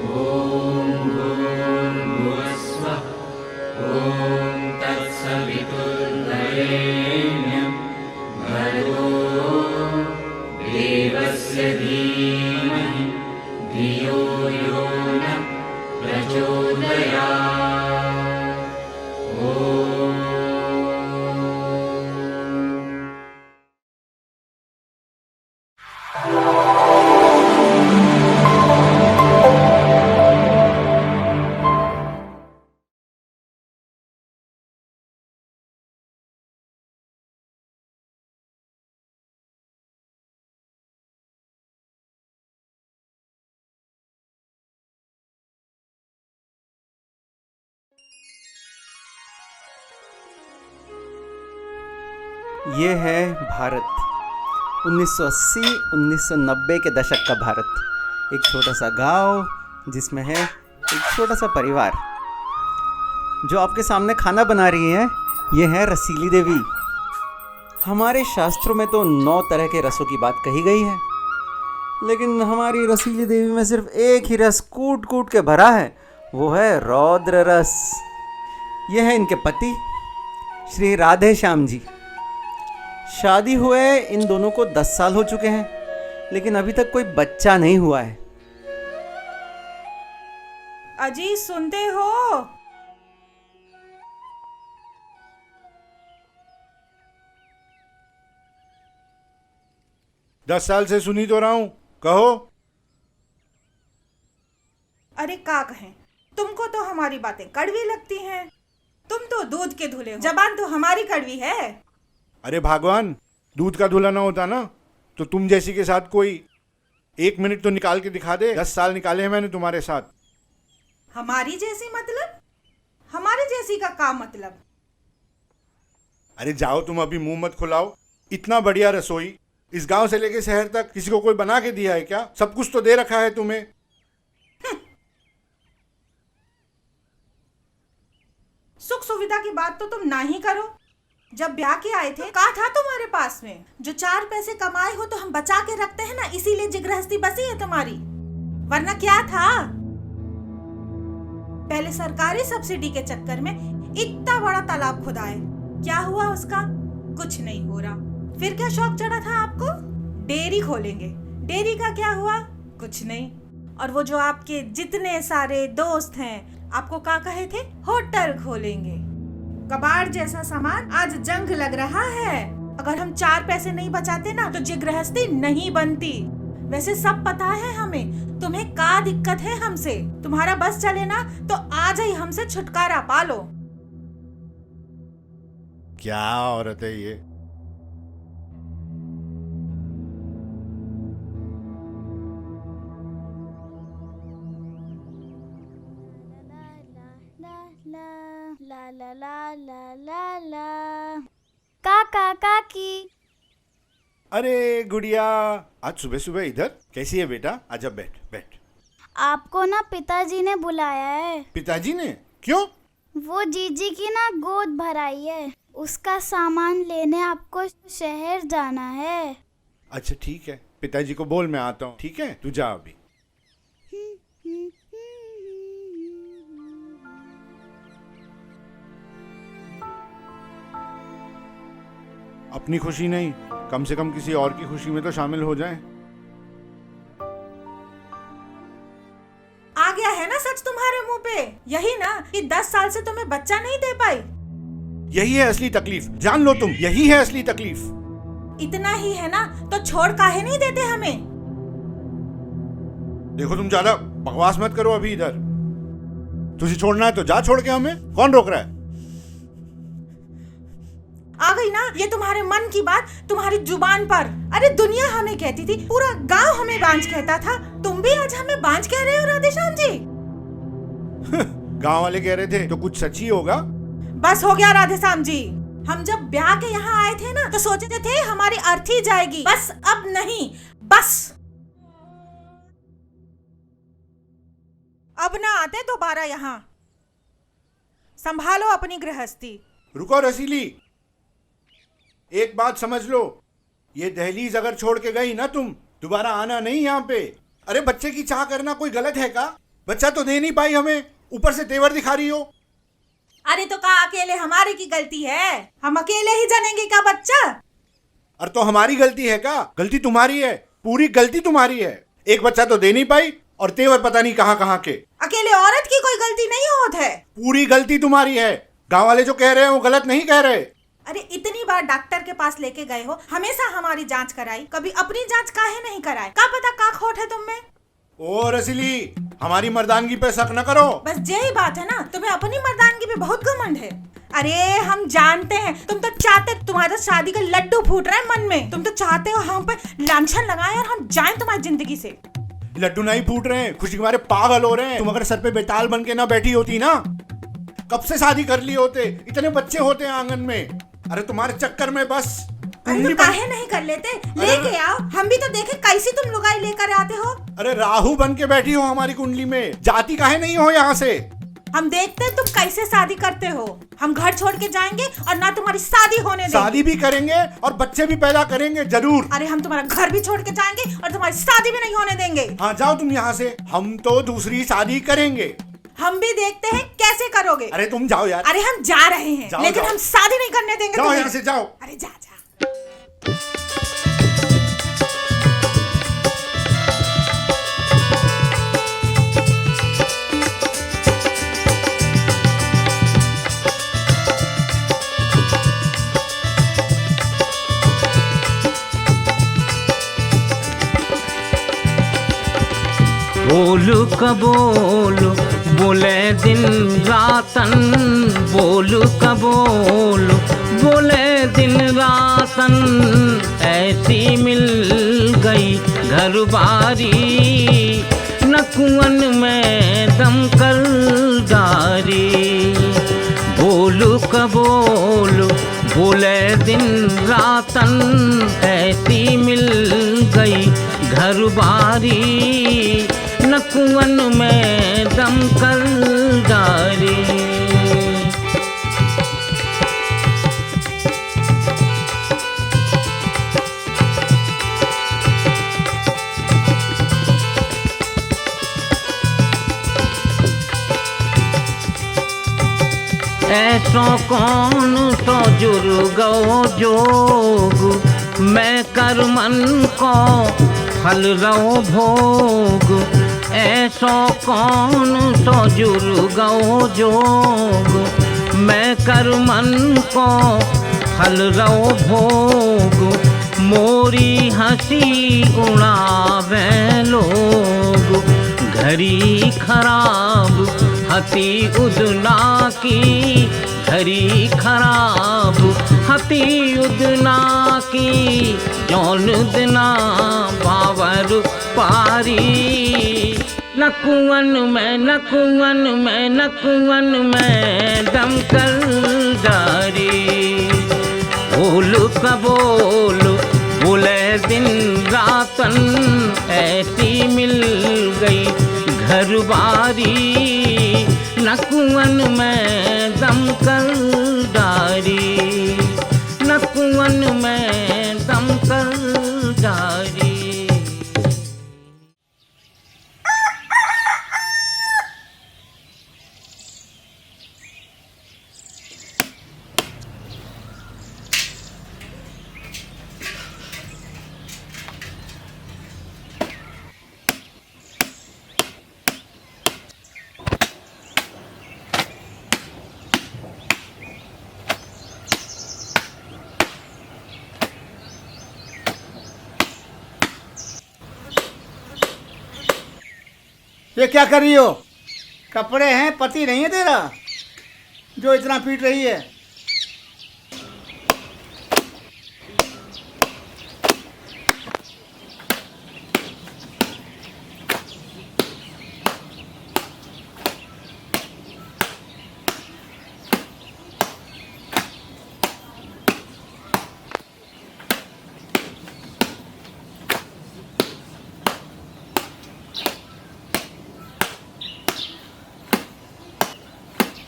ॐ भूर्भुवस्वः ॐ तत्सवितुर्वरेण्यं भर्गो देवस्य धीमहि धियो यो नः प्रचोदयात्। ॐ ये है भारत 1980-1990 के दशक का भारत। एक छोटा सा गांव जिसमें है एक छोटा सा परिवार। जो आपके सामने खाना बना रही है ये है रसीली देवी। हमारे शास्त्रों में तो 9 तरह के रसों की बात कही गई है, लेकिन हमारी रसीली देवी में सिर्फ एक ही रस कूट कूट के भरा है, वो है रौद्र रस। ये है इनके पति श्री राधे श्याम जी। शादी हुए इन दोनों को 10 साल हो चुके हैं, लेकिन अभी तक कोई बच्चा नहीं हुआ है। अजी सुनते हो? दस साल से सुनी तो रहा हूं, कहो। अरे का कहें, तुमको तो हमारी बातें कड़वी लगती हैं। तुम तो दूध के धुले हो, जबान तो हमारी कड़वी है। अरे भगवान, दूध का धुला ना होता ना तो तुम जैसी के साथ कोई 1 मिनट तो निकाल के दिखा दे। 10 साल निकाले हैं मैंने तुम्हारे साथ। हमारी जैसी मतलब? हमारे जैसी का क्या मतलब? अरे जाओ, तुम अभी मुंह मत खुलाओ। इतना बढ़िया रसोई इस गांव से लेके शहर तक किसी को कोई बना के दिया है क्या? सब कुछ तो दे रखा है तुम्हें। सुख सुविधा की बात तो तुम ना ही करो। जब ब्याह के आए थे कहा था तुम्हारे पास में जो 4 पैसे कमाए हो तो हम बचा के रखते हैं ना, इसीलिए जिगृहस्थी बसी है तुम्हारी। वरना क्या था? पहले सरकारी सब्सिडी के चक्कर में इतना बड़ा तालाब खुदाए, क्या हुआ उसका? कुछ नहीं हो रहा। फिर क्या शौक चढ़ा था आपको? डेयरी खोलेंगे। डेयरी का क्या हुआ? कुछ नहीं। और वो जो आपके जितने सारे दोस्त हैं आपको क्या कहे थे? होटल खोलेंगे। कबाड़ जैसा सामान आज जंग लग रहा है। अगर हम 4 पैसे नहीं बचाते ना तो जिगृहस्थी नहीं बनती। वैसे सब पता है हमें तुम्हें क्या दिक्कत है हमसे। तुम्हारा बस चले ना तो आज ही हमसे छुटकारा पालो। क्या औरत है ये। ला ला ला ला ला ला। काका काकी। अरे गुड़िया, आज सुबह सुबह इधर कैसी है बेटा? आजा, बैठ बैठ। आपको ना पिताजी ने बुलाया है। पिताजी ने? क्यों? वो जीजी की ना गोद भराई है, उसका सामान लेने आपको शहर जाना है। अच्छा ठीक है, पिताजी को बोल मैं आता हूँ। ठीक है, तू जा अभी। अपनी खुशी नहीं, कम से कम किसी और की खुशी में तो शामिल हो जाएं। आ गया है ना सच तुम्हारे मुंह पे? यही ना कि 10 साल से तुम्हें बच्चा नहीं दे पाई। यही है असली तकलीफ, जान लो तुम, यही है असली तकलीफ। इतना ही है ना तो छोड़ काहे नहीं देते हमें? देखो तुम ज्यादा बकवास मत करो अभी। इधर तुझे छोड़ना है तो जा, छोड़ के हमें कौन रोक रहा है? आ गई ना ये तुम्हारे मन की बात तुम्हारी जुबान पर। अरे दुनिया हमें कहती थी, पूरा गांव हमें बांझ कहता था, तुम भी आज हमें बांझ कह रहे हो राधेश्याम जी? गांव वाले कह रहे थे तो कुछ सच ही होगा। बस हो गया राधेश्याम जी। हम जब ब्याह के यहाँ आए थे ना तो सोचते थे हमारी अर्थी जाएगी, बस अब नहीं। बस अब ना आते दोबारा यहाँ। संभालो अपनी गृहस्थी। रुको रसीली, एक बात समझ लो, ये दहलीज अगर छोड़ के गई ना तुम, दोबारा आना नहीं यहाँ पे। अरे बच्चे की चाह करना कोई गलत है का? बच्चा तो दे नहीं पाई हमें, ऊपर से तेवर दिखा रही हो। अरे तो का अकेले हमारे की गलती है? हम अकेले ही जानेंगे क्या बच्चा? और तो हमारी गलती है क्या? गलती तुम्हारी है, पूरी गलती तुम्हारी है। एक बच्चा तो दे नहीं पाई और तेवर पता नहीं कहाँ कहाँ के। अकेले औरत की कोई गलती नहीं होत है। पूरी गलती तुम्हारी है। गांव वाले जो कह रहे हैं वो गलत नहीं कह रहे। अरे इतनी बार डॉक्टर के पास लेके गए हो, हमेशा हमारी जांच कराई, कभी अपनी जांच काहे नहीं कराई? का पता का खोट है तुम में? ओ रसीली, हमारी मर्दानगी पे शक न करो। बस यही बात है ना, तुम्हें अपनी मर्दानगी पे बहुत घमंड है। अरे हम जानते हैं, तुम तो चाहते, तुम्हारा शादी का लड्डू फूट रहा है मन में। तुम तो चाहते हो हम पे लांछन लगाएं और हम जाएं तुम्हारी जिंदगी से। लड्डू नहीं फूट रहे हैं, खुशी के मारे पागल हो रहे हैं। तुम अगर सर पे बेताल बन के ना बैठी होती ना, कब से शादी कर ली होते। इतने बच्चे होते हैं आंगन में। अरे तुम्हारे चक्कर में बस अरे तो काहे नहीं कर लेते? लेके आओ, हम भी तो देखे कैसी तुम लुगाई लेकर आते हो। अरे राहु बन के बैठी हो हमारी कुंडली में, जाती काहे नहीं हो यहाँ से। हम देखते हैं तुम कैसे शादी करते हो। हम घर छोड़ के जाएंगे और ना तुम्हारी शादी होने देंगे। शादी भी करेंगे और बच्चे भी पैदा करेंगे जरूर। अरे हम तुम्हारा घर भी छोड़ के जाएंगे और तुम्हारी शादी भी नहीं होने देंगे। हाँ जाओ तुम यहाँ से, हम तो दूसरी शादी करेंगे। हम भी देखते हैं कैसे करोगे। अरे तुम जाओ यार। अरे हम जा रहे हैं, जाओ, लेकिन जाओ। हम शादी नहीं करने देंगे। जाओ यहाँ से जाओ। अरे जा जा। बोल कबोल बोले दिन रातन, बोल कबोल बोले दिन रातन, ऐसी मिल गई घर बारी, न कुआं में दमकल दारी। बोल कबोल बोले दिन रातन, ऐसी मिल गई घर बारी, न कुआं में दमकल दारी। ऐसो कौन सो जुर्गो जोग, मैं कर मन को फल रो भोग। ऐसो कौन सो जुर्गो जोग, मैं कर मन को फल रो भोग। मोरी हंसी उड़ावे लोग, घड़ी खराब हती उदना की, घड़ी खराब हती उदना की, जौन दिना बावर पारी। न कुआं में न कुआं में न कुआं में दमकल दारी। बोल कबोल बोले दिन रातन, ऐसी मिल गई घर बारी, न कुआं में दमकल दारी, न कुआं में दमकल दारी। ये क्या कर रही हो? कपड़े हैं, पति नहीं है तेरा जो इतना पीट रही है?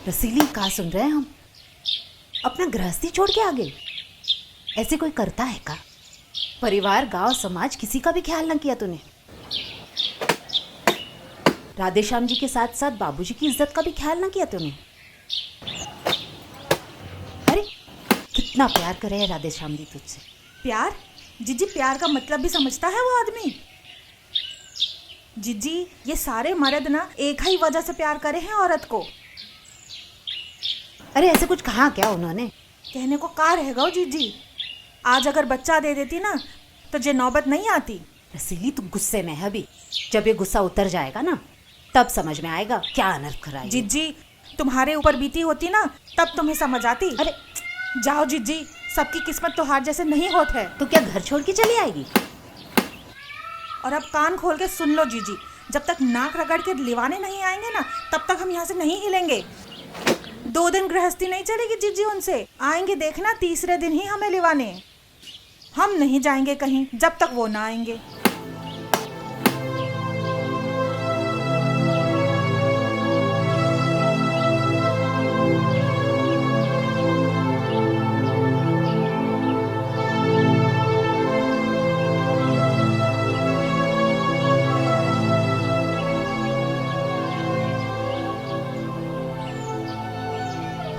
रसीली कहाँ सुन रहे हैं हम? अपना गृहस्थी छोड़ के आ गए। ऐसे कोई करता है का? परिवार, गांव, समाज, किसी का भी ख्याल न किया तूने। राधे श्याम जी के साथ साथ बाबूजी की इज्जत का भी ख्याल ना किया तूने। अरे कितना प्यार करे है राधे श्याम जी तुझसे। प्यार? जीजी प्यार का मतलब भी समझता है वो आदमी? जीजी ये सारे मर्द ना एक ही वजह से प्यार करे हैं औरत को। अरे ऐसे कुछ कहा क्या उन्होंने? कहने को का रहेगा वो जीजी। आज अगर बच्चा दे देती ना तो ये नौबत नहीं आती। रसीली तू गुस्से में है अभी, जब ये गुस्सा उतर जाएगा ना तब समझ में आएगा क्या अनर्थ कराई। जीजी तुम्हारे ऊपर बीती होती ना तब तुम्हें समझ आती। अरे जाओ जीजी, सबकी किस्मत तो हार जैसे नहीं होते है। तो क्या घर छोड़ के चली आएगी? और अब कान खोल के सुन लो जीजी, जब तक नाक रगड़ के लिवाने नहीं आएंगे ना तब तक हम यहाँ से नहीं हिलेंगे। 2 दिन गृहस्थी नहीं चलेगी जीजी उनसे। आएंगे देखना तीसरे दिन ही हमें लिवाने। हम नहीं जाएंगे कहीं जब तक वो ना आएंगे।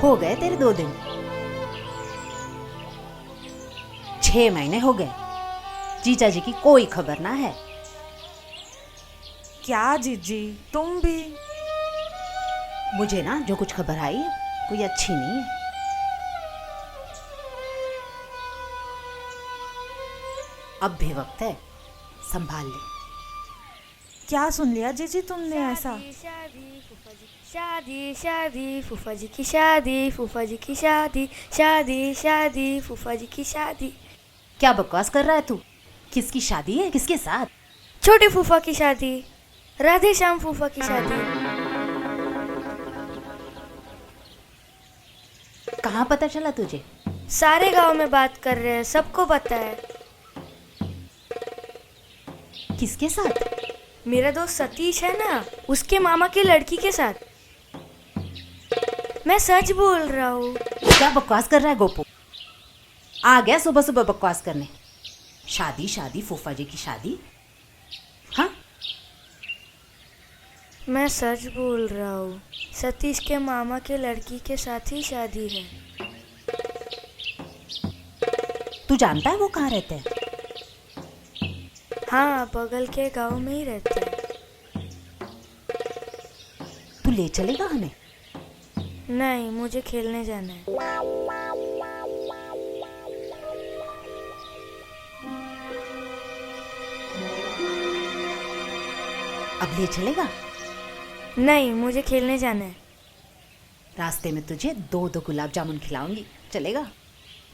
हो गए तेरे 2 दिन, 6 महीने हो गए, जीजा जी की कोई खबर ना है। क्या जीजी तुम भी? मुझे ना जो कुछ खबर आई कोई अच्छी नहीं है। अब भी वक्त है, संभाल ले। क्या सुन लिया जीजी तुमने ऐसा? शादी शादी फूफा जी की शादी, फूफा जी की शादी, शादी शादी फूफा जी की शादी। क्या बकवास कर रहा है तू? किसकी शादी है? किसके साथ? छोटे फूफा की शादी, राधे श्याम फूफा की शादी। कहाँ पता चला तुझे? सारे गांव में बात कर रहे हैं, सबको पता है। किसके साथ? मेरा दोस्त सतीश है ना, उसके मामा की लड़की के साथ। मैं सच बोल रहा हूँ। क्या बकवास कर रहा है गोपू? आ गया सुबह सुबह बकवास करने। शादी शादी फूफा जी की शादी? हाँ मैं सच बोल रहा हूँ, सतीश के मामा के लड़की के साथ ही शादी है। तू जानता है वो कहाँ रहते हैं? हाँ बगल के गांव में ही रहते हैं। तू ले चलेगा हमें? नहीं, मुझे खेलने जाना है। अब ले चलेगा? नहीं, मुझे खेलने जाना है। रास्ते में तुझे 2 गुलाब जामुन खिलाऊंगी, चलेगा?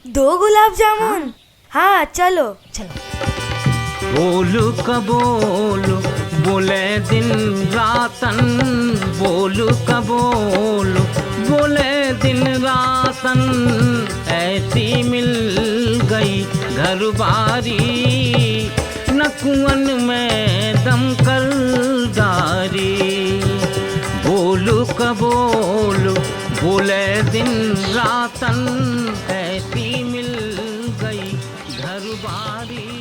2 गुलाब जामुन? हाँ चलो। चलो। बोलू कबोलू बोले दिन रातन, बोलू कबोलू बोले दिन रातन, ऐसी मिल गई घर बारी, न कुआं में दम कर डारी। बोलू कबोलू बोले दिन रातन, ऐसी मिल गई घर बारी।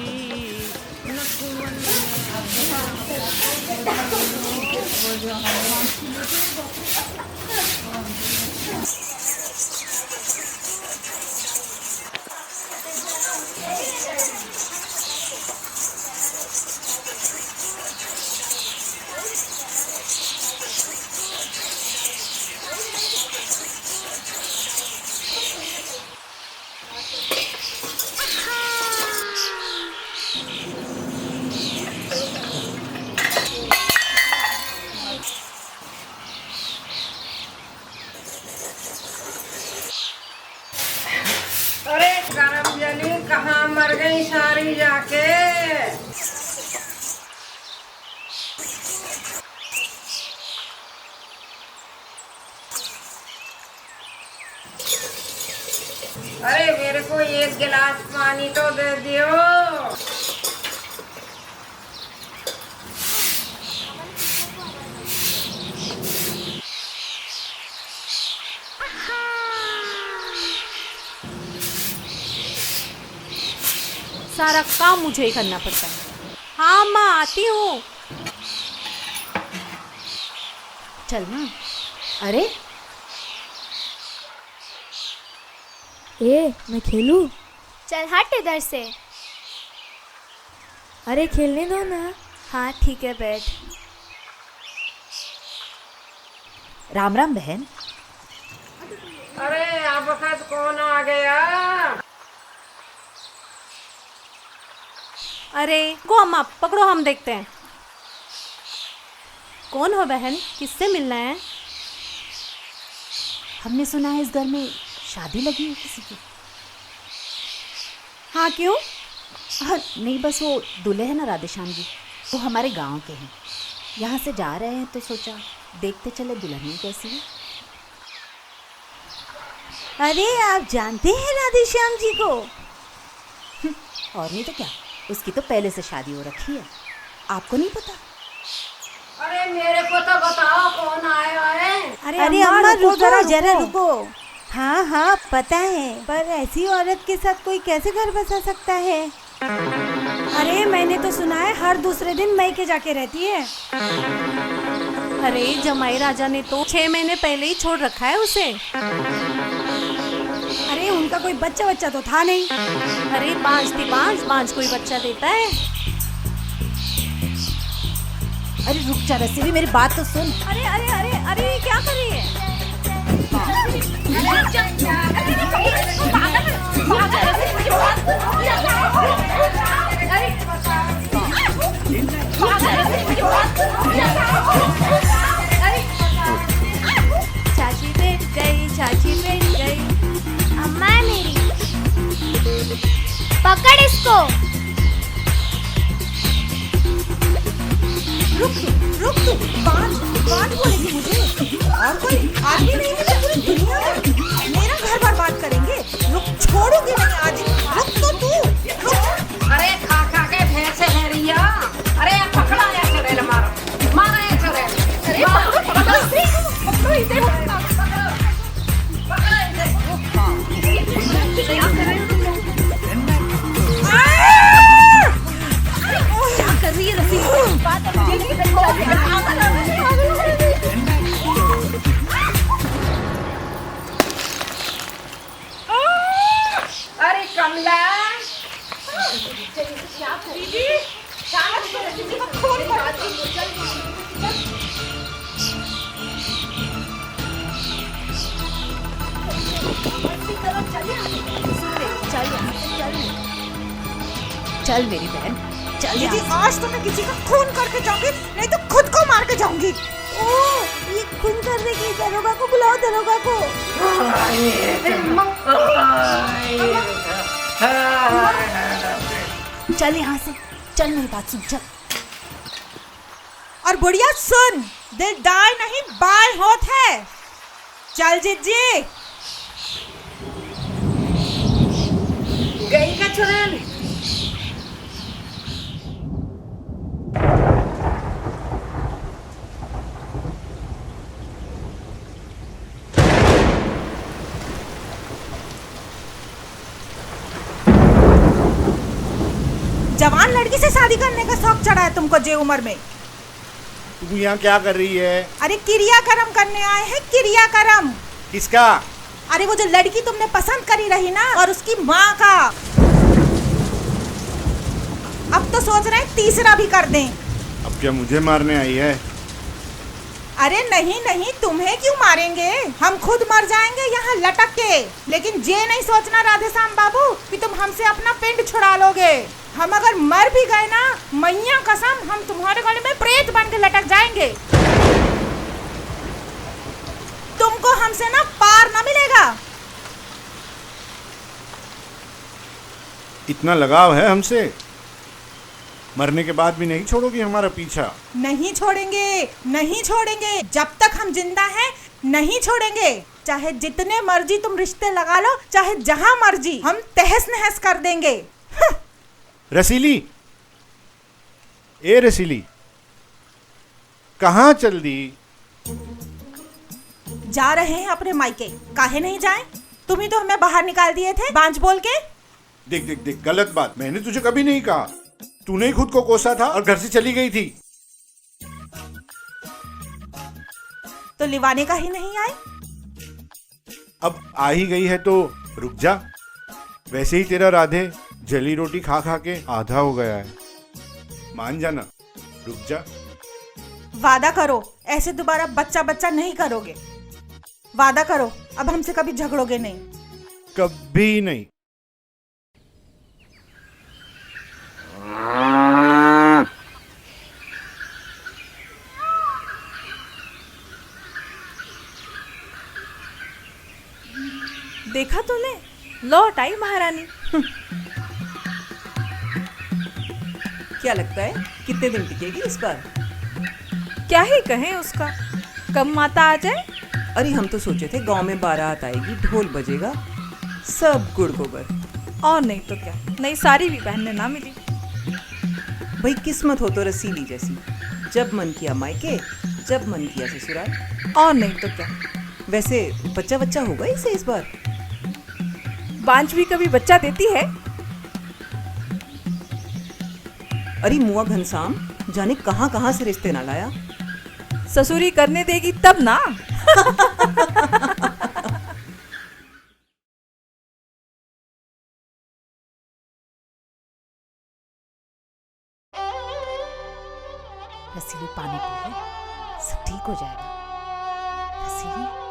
अरे गरम जली कहाँ मर गई सारी जाके। अरे मेरे को 1 गिलास पानी तो दे दियो। सारा काम मुझे ही करना पड़ता है। हाँ माँ आती हूँ। चल ना। अरे मैं खेलूं? चल हट इधर से। अरे खेलने दो ना। हाँ ठीक है, बैठ। राम राम बहन। अरे अब वक्त कौन आ गया? अरे को अम्मा पकड़ो, हम देखते हैं। कौन हो बहन, किससे मिलना है? हमने सुना है इस घर में शादी लगी है किसी की। हाँ क्यों? हाँ नहीं, बस वो दूल्हे हैं ना राधेश्याम जी, वो हमारे गांव के हैं। यहाँ से जा रहे हैं तो सोचा देखते चले दुल्हन कैसी है। अरे आप जानते हैं राधेश्याम जी को? और नहीं तो क्या, उसकी तो पहले से शादी हो रखी है। आपको नहीं पता? अरे मेरे को तो बताओ कौन आया है? अरे अम्मा जरा रुको। हाँ हाँ पता है, पर ऐसी औरत के साथ कोई कैसे घर बसा सकता है? अरे मैंने तो सुना है हर दूसरे दिन मई के जाके रहती है। अरे जमाई राजा ने तो 6 महीने पहले ही छोड़ रखा है उसे। अरे उनका कोई बच्चा तो था नहीं। अरे बांझ कोई बच्चा देता है? अरे रुक जा रसीली, मेरी बात तो सुन। अरे अरे अरे अरे ये क्या कर रही है? चाची बैठ गई। अम्मा है मेरी, पकड़ इसको। रुक तू, बात बोलेगी मुझे? और कोई आदमी नहीं मिले पूरी दुनिया में, मेरा घर बर्बाद करेंगे। रुक, छोड़ूंगी नहीं आज। रुक तो तू, रुक। अरे खा के भैंसे है रिया। अरे पकड़ा या चुड़ैल मारो, मारा या चुड़ैल। अरे पकड़ो इसे। क्या कर रही है रसीली? अरे कमला, चल मेरी बहन, चल। दीदी आज तो मैं किसी का खून करके जाऊंगी, नहीं तो खुद को मार के जाऊंगी। ओ, ये खून करने की दरोगा को बुलाओ, दरोगा को। चल यहाँ से, चल मेरी बात सुन, चल। और बुढ़िया सुन, दिल दाई नहीं बाय होत है। चल जिज्जी। गई का चुड़ैल। जवान लड़की से शादी करने का शौक चढ़ा है तुमको जे उम्र में? तू यहाँ क्या कर रही है? अरे क्रियाक्रम करने आए हैं, क्रियाक्रम। किसका? अरे वो जो लड़की तुमने पसंद करी रही ना, और उसकी माँ का। अब तो सोच रहे हैं तीसरा भी कर दें। अब क्या मुझे मारने आई है? अरे नहीं, तुम्हें क्यों मारेंगे, हम खुद मर जाएंगे यहाँ लटक के। लेकिन ये नहीं सोचना राधेश्याम बाबू कि तुम हमसे अपना पिंड छुड़ा लोगे। हम अगर मर भी गए ना, मैया कसम, हम तुम्हारे गले में प्रेत बन के लटक जाएंगे। तुमको हमसे ना पार ना मिलेगा। इतना लगाव है हमसे? मरने के बाद भी नहीं छोड़ोगी हमारा पीछा? नहीं छोड़ेंगे, जब तक हम जिंदा हैं नहीं छोड़ेंगे। चाहे जितने मर्जी तुम रिश्ते लगा लो, चाहे जहां मर्जी, हम तहस नहस कर देंगे। रसीली, ए रसीली, कहाँ चल दी? जा रहे हैं अपने मायके। काहे नहीं जाएं? तुम ही तो हमें बाहर निकाल दिए थे बांझ बोल के। देख, गलत बात। मैंने तुझे कभी नहीं कहा। तूने ही खुद को कोसा था और घर से चली गई थी। तो लिवाने का ही नहीं आई? अब आ ही गई है तो रुक जा। वैसे ही तेरा राधे जली रोटी खा खा के आधा हो गया है, मान जाना, रुक जा। वादा करो ऐसे दोबारा बच्चा बच्चा नहीं करोगे। वादा करो अब हमसे कभी झगड़ोगे नहीं। कभी नहीं। देखा तूने, लौट आई महारानी। क्या लगता है कितने दिन टिकेगी इस बार? क्या ही कहें उसका, कब माता आ जाए। अरे हम तो सोचे थे गांव में बारात आएगी, ढोल बजेगा, सब गुड़ गोबर। और नहीं तो क्या, नई साड़ी भी पहनने ना मिली। भाई किस्मत हो तो रसीली जैसी, जब मन किया मायके, जब मन किया ससुराल। और नहीं तो क्या। वैसे बच्चा बच्चा होगा इसे इस बार? बांझ भी कभी बच्चा देती है? अरे मुआ घनश्याम जाने कहां कहां से रिश्ते ना लाया। ससुरी करने देगी तब ना। रसीली पानी पी ले, सब ठीक हो जाएगा। रसीली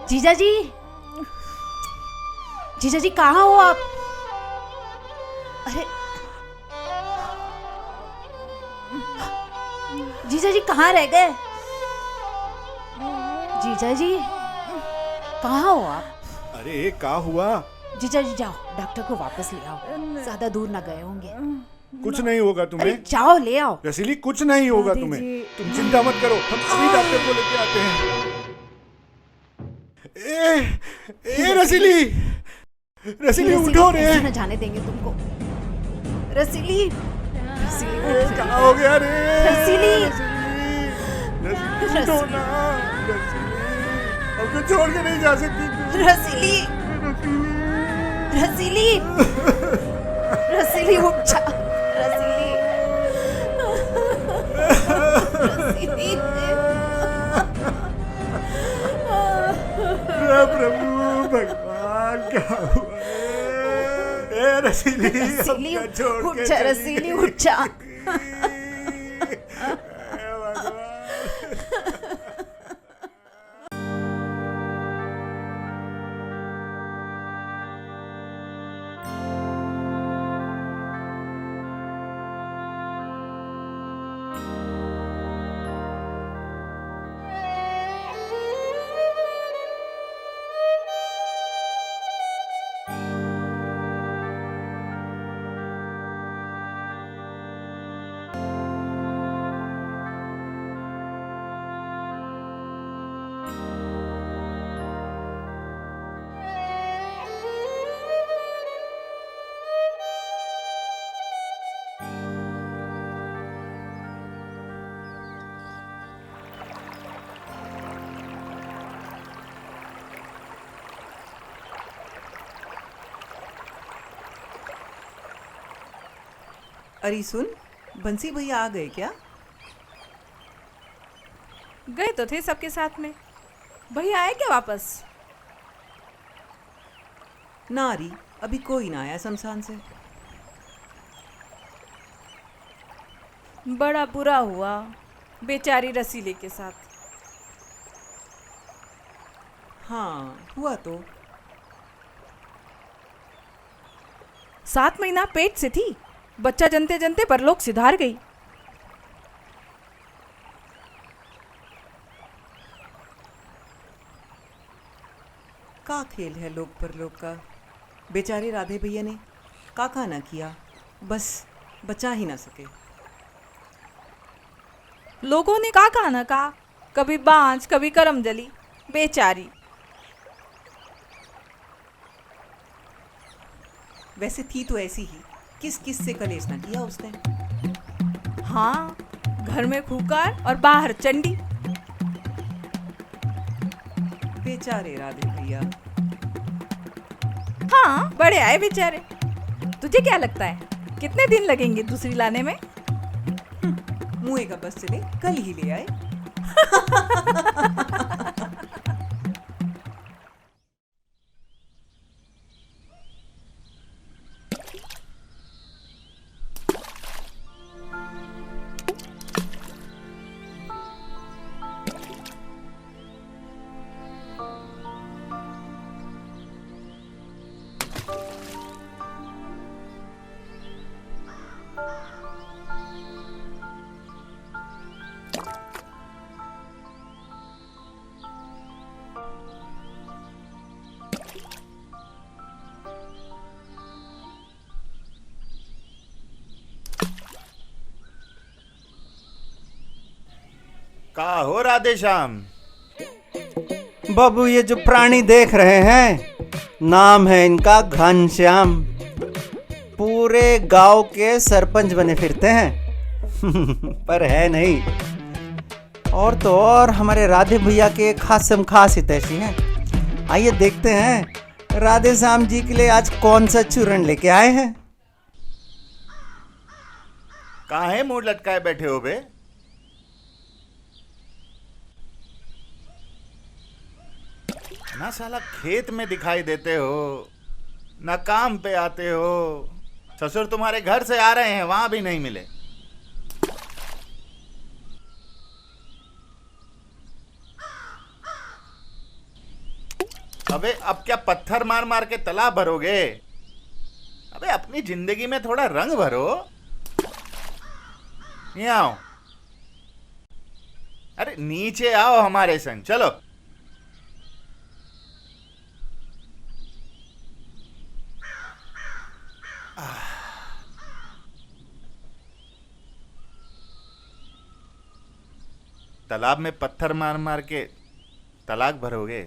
जीजा जी, जीजा जी कहाँ हो आप? अरे जीजा जी कहाँ रह गए? जीजा जी कहाँ हो आप? अरे क्या हुआ? जीजा जी जाओ, डॉक्टर को वापस ले आओ, ज्यादा दूर ना गए होंगे। कुछ नहीं होगा तुम्हें। अरे जाओ ले आओ। रसीली कुछ नहीं होगा तुम्हें, तुम चिंता मत करो, हम अभी डॉक्टर को लेके आते हैं। ए रसीली, रसीली उठो रे। न जाने देंगे तुमको। रसीली, रसीली क्या हो गया रे? रसीली, रसीली उठो ना। हमको छोड़ के नहीं जा सकती। रसीली, रसीली, रसीली उठ जा। रसीली, रसीली। प्रभु भगवान क्या हुआ? ए रसीली, रसीली उठ जा, रसीली उठ जा। अरे सुन, बंसी भैया आ गए क्या? गए तो थे सबके साथ में, भैया आए क्या वापस? नारी अभी कोई ना आया शमशान से। बड़ा बुरा हुआ बेचारी रसीले के साथ। हाँ हुआ तो। 7 महीना पेट से थी, बच्चा जनते जनते परलोक सिधार गई। का खेल है लोक परलोक का। बेचारे राधे भैया ने काका ना किया, बस बचा ही ना सके। लोगों ने काका ना कहा, कभी बांझ कभी करम जली, बेचारी। वैसे थी तो ऐसी ही, किस किस से कलेश ना किया उसने। हाँ, घर में खूंखार और बाहर चंडी। बेचारे राधे भैया। हाँ, बड़े आए बेचारे। तुझे क्या लगता है कितने दिन लगेंगे दूसरी लाने में? मुँह का बस चले, कल ही ले आए। का हो राधे श्याम? बाबू ये जो प्राणी देख रहे हैं, नाम है इनका घनश्याम। पूरे गांव के सरपंच बने फिरते हैं पर है नहीं। और तो और हमारे राधे भैया के खासम खास हितैषी हैं। आइए देखते हैं राधे श्याम जी के लिए आज कौन सा चूरण लेके आए हैं। काहे मुंह लटकाए बैठे हो बे? ना साला खेत में दिखाई देते हो, ना काम पे आते हो। ससुर तुम्हारे घर से आ रहे हैं, वहां भी नहीं मिले। अबे अब क्या पत्थर मार मार के तालाब भरोगे? अबे अपनी जिंदगी में थोड़ा रंग भरो। नहीं आओ? अरे नीचे आओ हमारे संग, चलो। तालाब में पत्थर मार मार के तलाक भरोगे?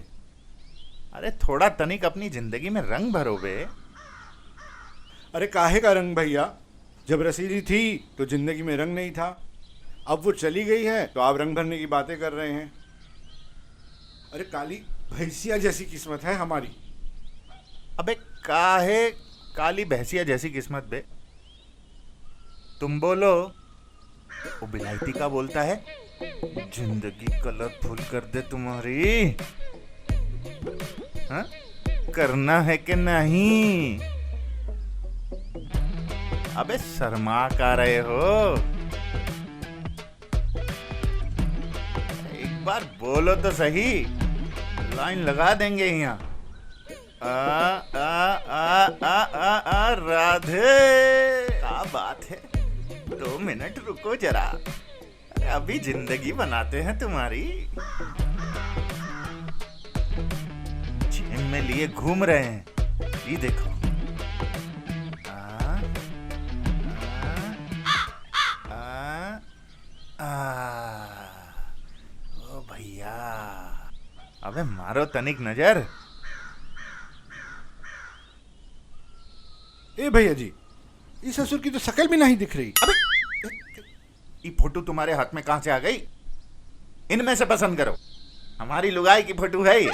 अरे थोड़ा तनिक अपनी जिंदगी में रंग भरो बे। अरे काहे का रंग भैया? जब रसीली थी तो जिंदगी में रंग नहीं था, अब वो चली गई है तो आप रंग भरने की बातें कर रहे हैं। अरे काली भैंसिया जैसी किस्मत है हमारी। अबे काहे काली भैंसिया जैसी किस्मत बे? तुम बोलो, वो बिलायती का बोलता है जिंदगी कलरफुल कर दे तुम्हारी। हाँ? करना है कि नहीं? अबे शर्मा का रहे हो? एक बार बोलो तो सही, लाइन लगा देंगे यहाँ। राधे, क्या बात है? 2 मिनट रुको जरा, अभी जिंदगी बनाते हैं तुम्हारी। जेब में लिए घूम रहे हैं, ये देखो। ओ भैया, अबे मारो तनिक नजर। ए भैया जी, इस ससुर की तो शक्ल भी नहीं दिख रही। अबे ये फोटो तुम्हारे हाथ में कहां से आ गई? इनमें से पसंद करो, हमारी लुगाई की फोटो है ये।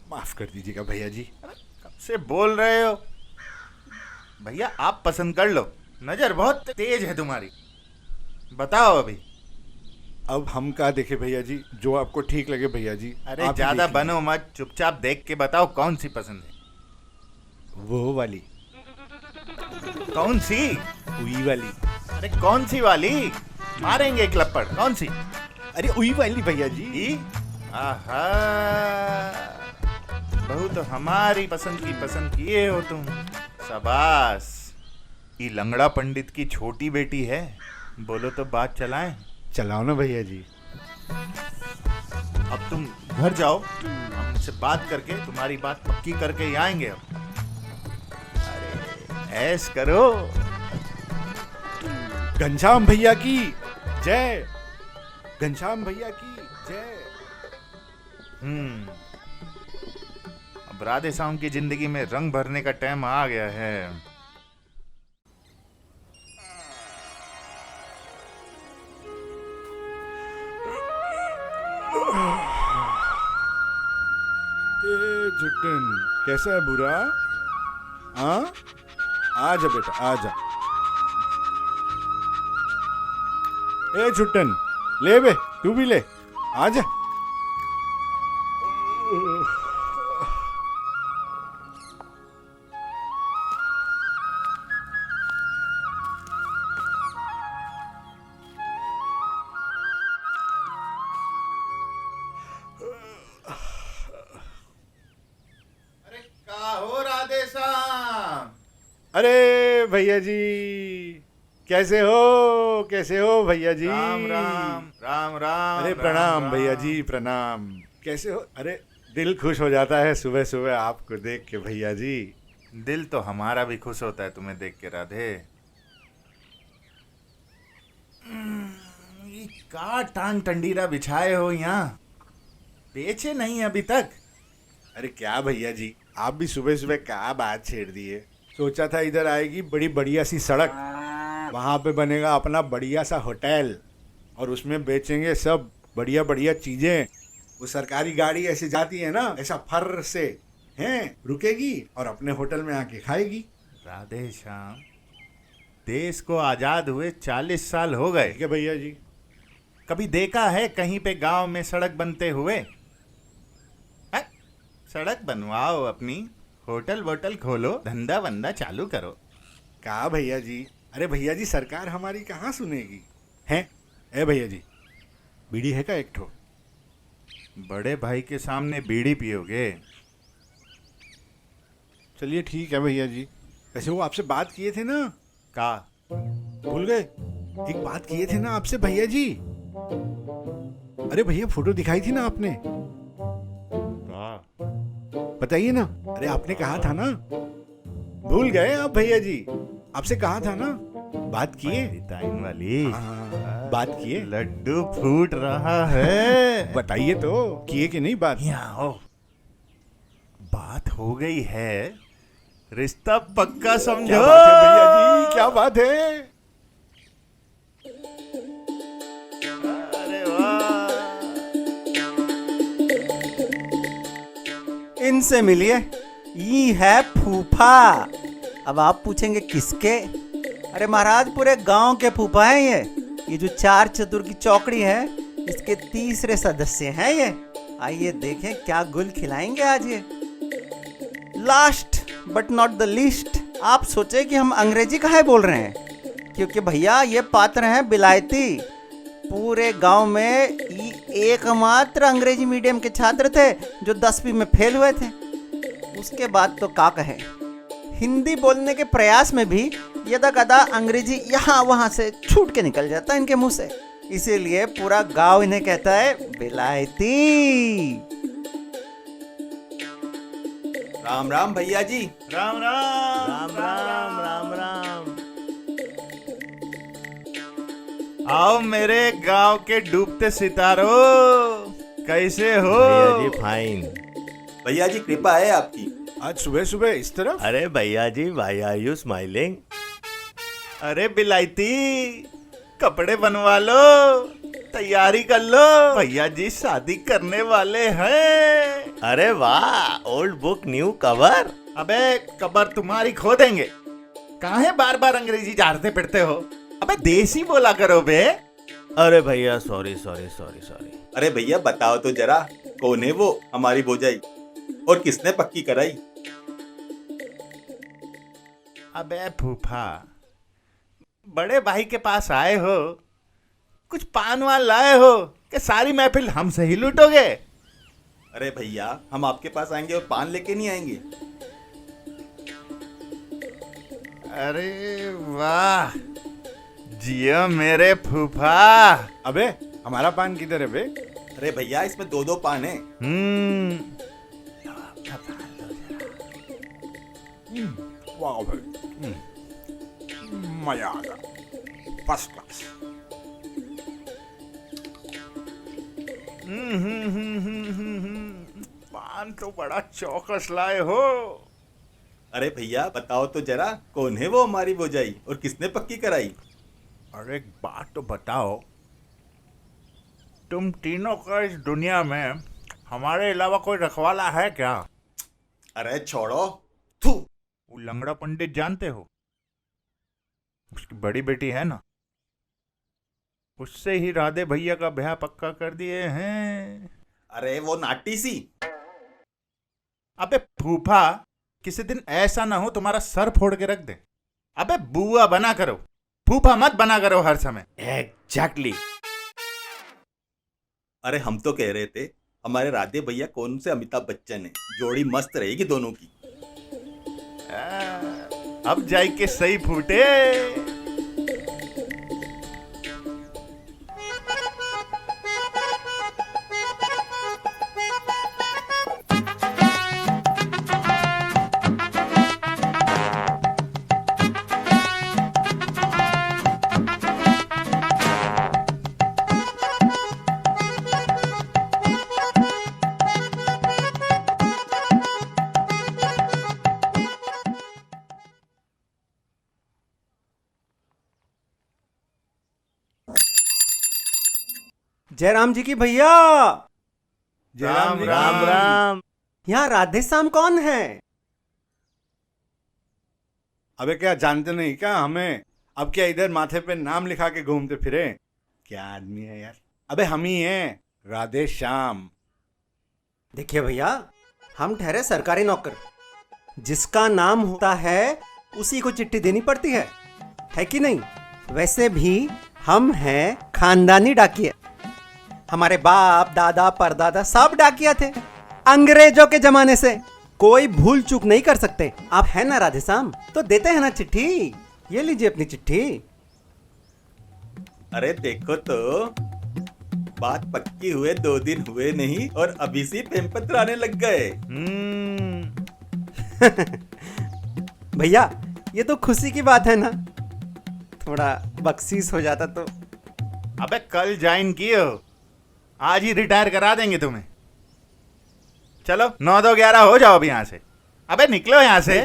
माफ कर दीजिएगा भैया जी। कब से बोल रहे हो? भैया आप पसंद कर लो, नजर बहुत तेज है तुम्हारी। बताओ अभी। अब हम क्या देखे भैया जी, जो आपको ठीक लगे भैया जी। अरे ज्यादा बनो मत, चुपचाप देख के बताओ कौन सी पसंद है। वो वाली। कौन सी? उई वाली। अरे कौन सी वाली? मारेंगे एक लपड़। कौन सी? अरे उई वाली भैया जी। आहा, बहू तो हमारी पसंद की पसंद किए हो तुम। शाबाश। ये लंगड़ा पंडित की छोटी बेटी है, बोलो तो बात चलाएं। चलाओ ना भैया जी। अब तुम घर जाओ, हम उनसे बात करके तुम्हारी बात पक्की करके ही आएंगे। अब अरे ऐश करो। घनश्याम भैया की जय। घनश्याम भैया की जय। अब राधे श्याम की जिंदगी में रंग भरने का टाइम आ गया है। ए झुट्टन, कैसा है बुरा? हाँ, आजा बेटा आजा। ए झुट्टन, ले बे, तू भी ले, आजा। का हो राधे श्याम? अरे भैया जी, कैसे हो भैया जी? राम राम राम राम। अरे प्रणाम भैया जी, प्रणाम। कैसे हो? अरे दिल खुश हो जाता है सुबह सुबह आपको देख के भैया जी। दिल तो हमारा भी खुश होता है तुम्हें देख के राधे। ये का टांग टंडीरा बिछाए हो यहाँ, बेचे नहीं अभी तक? अरे क्या भैया जी, आप भी सुबह सुबह क्या बात छेड़ दी है। सोचा था इधर आएगी बड़ी बढ़िया सी सड़क, वहाँ पे बनेगा अपना बढ़िया सा होटल और उसमें बेचेंगे सब बढ़िया बढ़िया चीजें। वो सरकारी गाड़ी ऐसे जाती है ना, ऐसा फर से हैं, रुकेगी और अपने होटल में आके खाएगी। राधे श्याम, देश को आजाद हुए 40 साल हो गए। ठीक है भैया जी। कभी देखा है कहीं पे गांव में सड़क बनते हुए? है? सड़क बनवाओ अपनी, होटल वोटल खोलो, धंधा वंदा चालू करो। कहा भैया जी? अरे भैया जी, सरकार हमारी कहाँ सुनेगी? हैं? ए भैया जी, बीड़ी है का एक ठो? बड़े भाई के सामने बीड़ी पियोगे? चलिए ठीक है भैया जी। वैसे वो आपसे बात किए थे ना? का भूल गए? एक बात किए थे ना आपसे भैया जी। अरे भैया, फोटो दिखाई थी ना आपने, बताइए ना। अरे आपने कहा था ना, भूल गए आप भैया जी? आपसे कहा था ना, बात किए? टाइम वाली बात किए? लड्डू फूट रहा है। बताइए तो, किए कि नहीं बात? यहाँ बात हो गई है, रिश्ता पक्का समझो। क्या बात है भैया जी, क्या बात है? अरे वाह, इनसे मिलिए, ये है फूफा। अब आप पूछेंगे किसके? अरे महाराज, पूरे गांव के फूफा हैं ये जो 4 चतुर की चौकड़ी है, इसके तीसरे सदस्य हैं ये। आइए देखें क्या गुल खिलाएंगे आज ये। Last but not the least, आप सोचे कि हम अंग्रेजी काहे बोल रहे हैं? क्योंकि भैया ये पात्र हैं बिलायती। पूरे गांव में एकमात्र अंग्रेजी मीडियम के छात्र थे जो 10वीं में फेल हुए थे। उसके बाद तो का कहे, हिंदी बोलने के प्रयास में भी यदा कदा अंग्रेजी यहाँ वहाँ से छूट के निकल जाता है इनके मुंह से। इसीलिए पूरा गांव इन्हें कहता है बिलायती। राम राम भैया जी। राम राम राम राम राम राम। आओ मेरे गांव के डूबते सितारों, कैसे हो? भैया जी फाइन। भैया जी कृपा है आपकी। आज सुबह सुबह इस तरफ? अरे भैया जी, व्हाई आर यू स्माइलिंग? अरे बिलायती, कपड़े बनवा लो, तैयारी कर लो, भैया जी शादी करने वाले हैं। अरे वाह, ओल्ड बुक न्यू कवर। अबे कबर तुम्हारी खो देंगे, काहे बार बार अंग्रेजी झाड़ते फिरते हो? अबे देसी बोला करो बे। अरे भैया सॉरी सॉरी सॉरी सॉरी। अरे भैया बताओ तो जरा, कौन है वो हमारी भौजाई और किसने पक्की कराई? अबे फूफा, बड़े भाई के पास आए हो, कुछ पान वान लाए हो कि सारी महफिल हमसे ही लूटोगे? अरे भैया, हम आपके पास आएंगे और पान लेके नहीं आएंगे। अरे वाह, जियो मेरे फूफा। अबे हमारा पान किधर है बे? अरे भैया, इसमें 2-2 पान है। वाह भाई, मजा आ गया, फर्स्ट क्लास। सामान तो बड़ा चौकस लाए हो। अरे भैया बताओ तो जरा, कौन है वो हमारी भौजाई और किसने पक्की कराई? अरे एक बात तो बताओ, तुम तीनों का इस दुनिया में हमारे अलावा कोई रखवाला है क्या? अरे छोड़ो। वो लंगड़ा पंडित जानते हो, उसकी बड़ी बेटी है ना, उससे ही राधे भैया का ब्याह पक्का कर दिए हैं। अरे वो नाटी सी। अबे फूफा, किसी दिन ऐसा ना हो तुम्हारा सर फोड़ के रख दे। अबे बुआ बना करो, फूफा मत बना करो हर समय। एग्जैक्टली। अरे हम तो कह रहे थे हमारे राधे भैया कौन से अमिताभ बच्चन है, जोड़ी मस्त रहेगी दोनों की। अब जाई के सही फूटे। जयराम जी की भैया। जयराम जी की। राम राम। यहाँ राधे श्याम कौन है? अबे क्या जानते नहीं क्या हमें? अब क्या इधर माथे पे नाम लिखा के घूमते फिरे? क्या आदमी है यार। अबे हम ही हैं, राधे श्याम। देखिए भैया, हम ठहरे सरकारी नौकर, जिसका नाम होता है उसी को चिट्ठी देनी पड़ती है कि नहीं? वैसे भी हम हैं खानदानी डाकिया। हमारे बाप दादा परदादा सब डाकिया थे, अंग्रेजों के जमाने से। कोई भूल चूक नहीं कर सकते। आप है ना राधे श्याम, तो देते हैं ना चिट्ठी। ये लीजिए अपनी चिट्ठी। अरे देखो तो, बात पक्की हुए 2 दिन हुए नहीं और अभी से प्रेम पत्र आने लग गए। भैया ये तो खुशी की बात है ना, थोड़ा बख्शीश हो जाता तो। अबे कल ज्वाइन किए हो, आज ही रिटायर करा देंगे तुम्हें। चलो 9-2-11 हो जाओ अभी यहाँ से। अबे निकलो यहाँ से।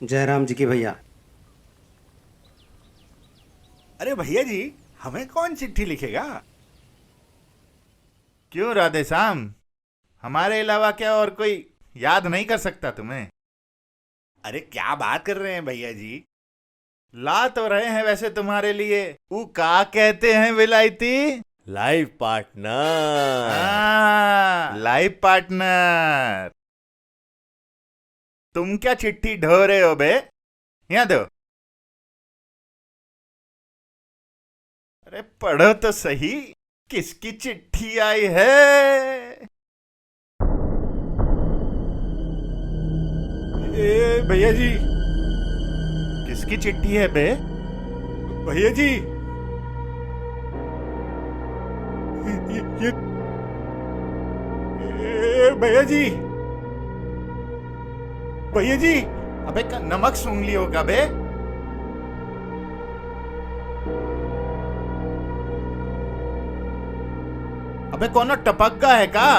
जयराम जी की भैया। अरे भैया जी, हमें कौन चिट्ठी लिखेगा? क्यों राधे श्याम, हमारे अलावा क्या और कोई याद नहीं कर सकता तुम्हें? अरे क्या बात कर रहे हैं भैया जी? ला तो रहे हैं वैसे तुम्हारे लिए, वो का कहते हैं विलायती? Life partner. Life partner. तुम क्या चिट्ठी ढो रहे हो बे? यहाँ दो। अरे पढ़ो तो सही, किसकी चिट्ठी आई है? भैया जी। किसकी चिट्ठी है बे? भैया जी, ये भैया जी, भैया जी। अबे नमक सूंघ लियो का बे? अबे कौन टपक है का?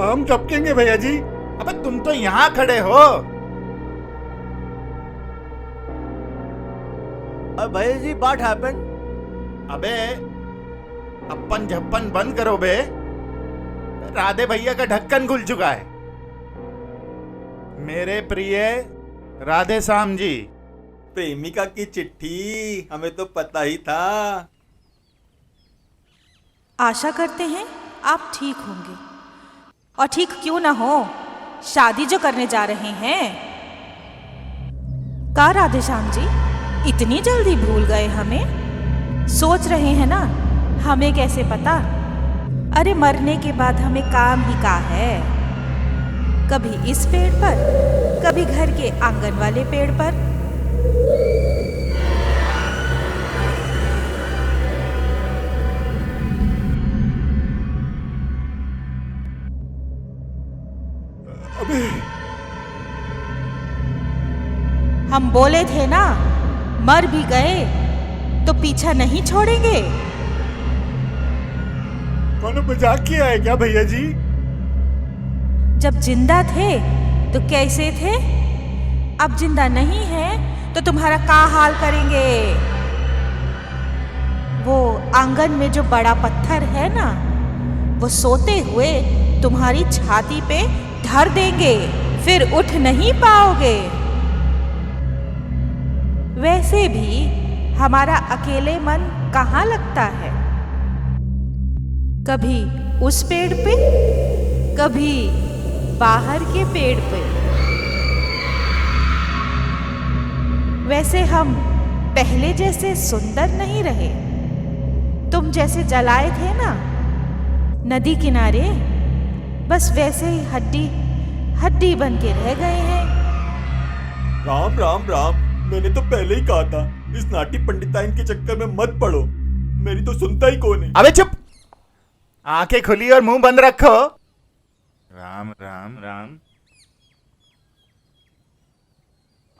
हम टपकेंगे भैया जी। अबे तुम तो यहाँ खड़े हो। भैया जी व्हाट हैपेंड? अबे अपन झप्पन बंद करो बे, राधे भैया का ढक्कन खुल चुका है। मेरे प्रिय राधे श्याम जी। प्रेमिका की चिट्ठी, हमें तो पता ही था। आशा करते हैं आप ठीक होंगे, और ठीक क्यों ना हो, शादी जो करने जा रहे हैं। का राधे श्याम जी, इतनी जल्दी भूल गए हमें? सोच रहे हैं ना हमें कैसे पता? अरे मरने के बाद हमें काम ही का है, कभी इस पेड़ पर, कभी घर के आंगन वाले पेड़ पर। अबे हम बोले थे ना, मर भी गए तो पीछा नहीं छोड़ेंगे। कौन मजाक किया है क्या भैया जी? जब जिंदा थे तो कैसे थे, अब जिंदा नहीं है तो तुम्हारा क्या हाल करेंगे? वो आंगन में जो बड़ा पत्थर है ना, वो सोते हुए तुम्हारी छाती पे धर देंगे, फिर उठ नहीं पाओगे। वैसे भी हमारा अकेले मन कहाँ लगता है, कभी उस पेड़ पे, कभी बाहर के पेड़ पे। वैसे हम पहले जैसे सुंदर नहीं रहे, तुम जैसे जलाए थे ना नदी किनारे, बस वैसे ही हड्डी हड्डी बन के रह गए हैं। राम राम राम, मैंने तो पहले ही कहा था इस नाटी पंडिताइन के चक्कर में मत पड़ो, मेरी तो सुनता ही कौन है। अबे चुप, आंखें खुली और मुंह बंद रखो। राम राम राम।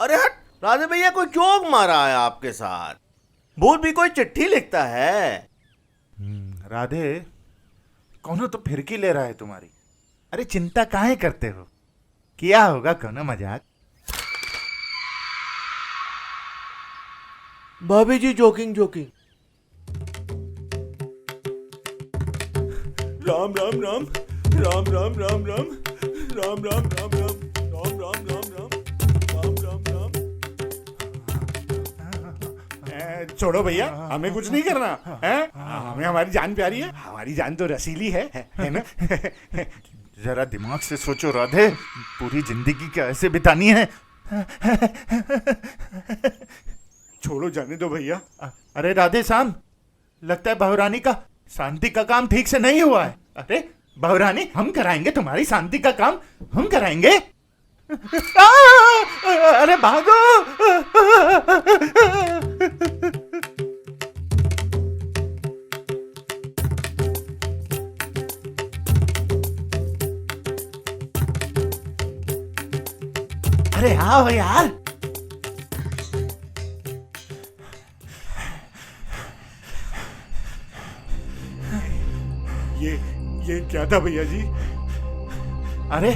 अरे हट, राधे भैया कोई जोक मारा है आपके साथ? भूत भी कोई चिट्ठी लिखता है? राधे, कौनो तो फिरकी ले रहा है तुम्हारी। अरे चिंता काहे करते हो, किया होगा कौनो मजाक। भाभी जी जोकिंग जोकिंग। राम राम राम राम राम राम राम राम राम राम राम राम राम राम राम राम राम राम। छोड़ो भैया, हमें कुछ नहीं करना है, हमें हमारी जान प्यारी है, हमारी जान तो रसीली है ना? जरा दिमाग से सोचो राधे, पूरी जिंदगी क्या ऐसे बितानी है? छोड़ो, जाने दो भैया। अरे राधे श्याम, लगता है बहुरानी का शांति का काम ठीक से नहीं हुआ है। अरे बहुरानी, हम कराएंगे तुम्हारी शांति का काम, हम कराएंगे। अरे भागो। अरे आओ यार। ये क्या था भैया जी? अरे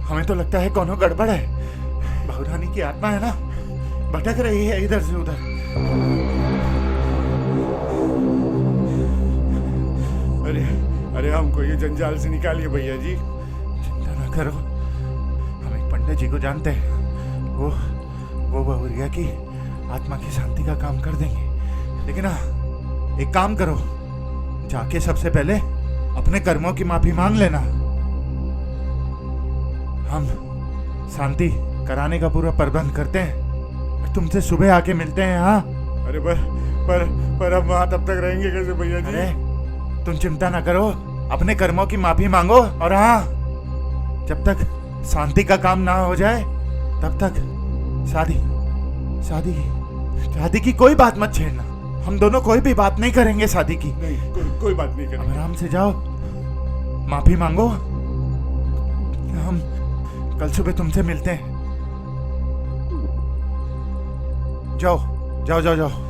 हमें तो लगता है कोनो गड़बड़ है। बहुरानी की आत्मा है ना, भटक रही है इधर से उधर। अरे अरे हमको ये जंजाल से निकालिए भैया जी। चिंता ना करो, हम एक पंडित जी को जानते हैं, वो बहुरिया की आत्मा की शांति का काम कर देंगे। लेकिन एक काम करो, जाके सबसे पहले अपने कर्मों की माफी मांग लेना। हम शांति कराने का पूरा प्रबंध करते हैं, तुमसे सुबह आके मिलते हैं। हाँ। अरे पर हम वहां तब तक रहेंगे कैसे भैया जी? अरे तुम चिंता ना करो, अपने कर्मों की माफी मांगो, और हाँ, जब तक शांति का काम ना हो जाए तब तक शादी की कोई बात मत छेड़ना। हम दोनों कोई भी बात नहीं करेंगे शादी की। नहीं, कोई बात नहीं करेंगे। आराम से जाओ, माफी मांगो, हम कल सुबह तुमसे मिलते हैं। जाओ जाओ जाओ जाओ।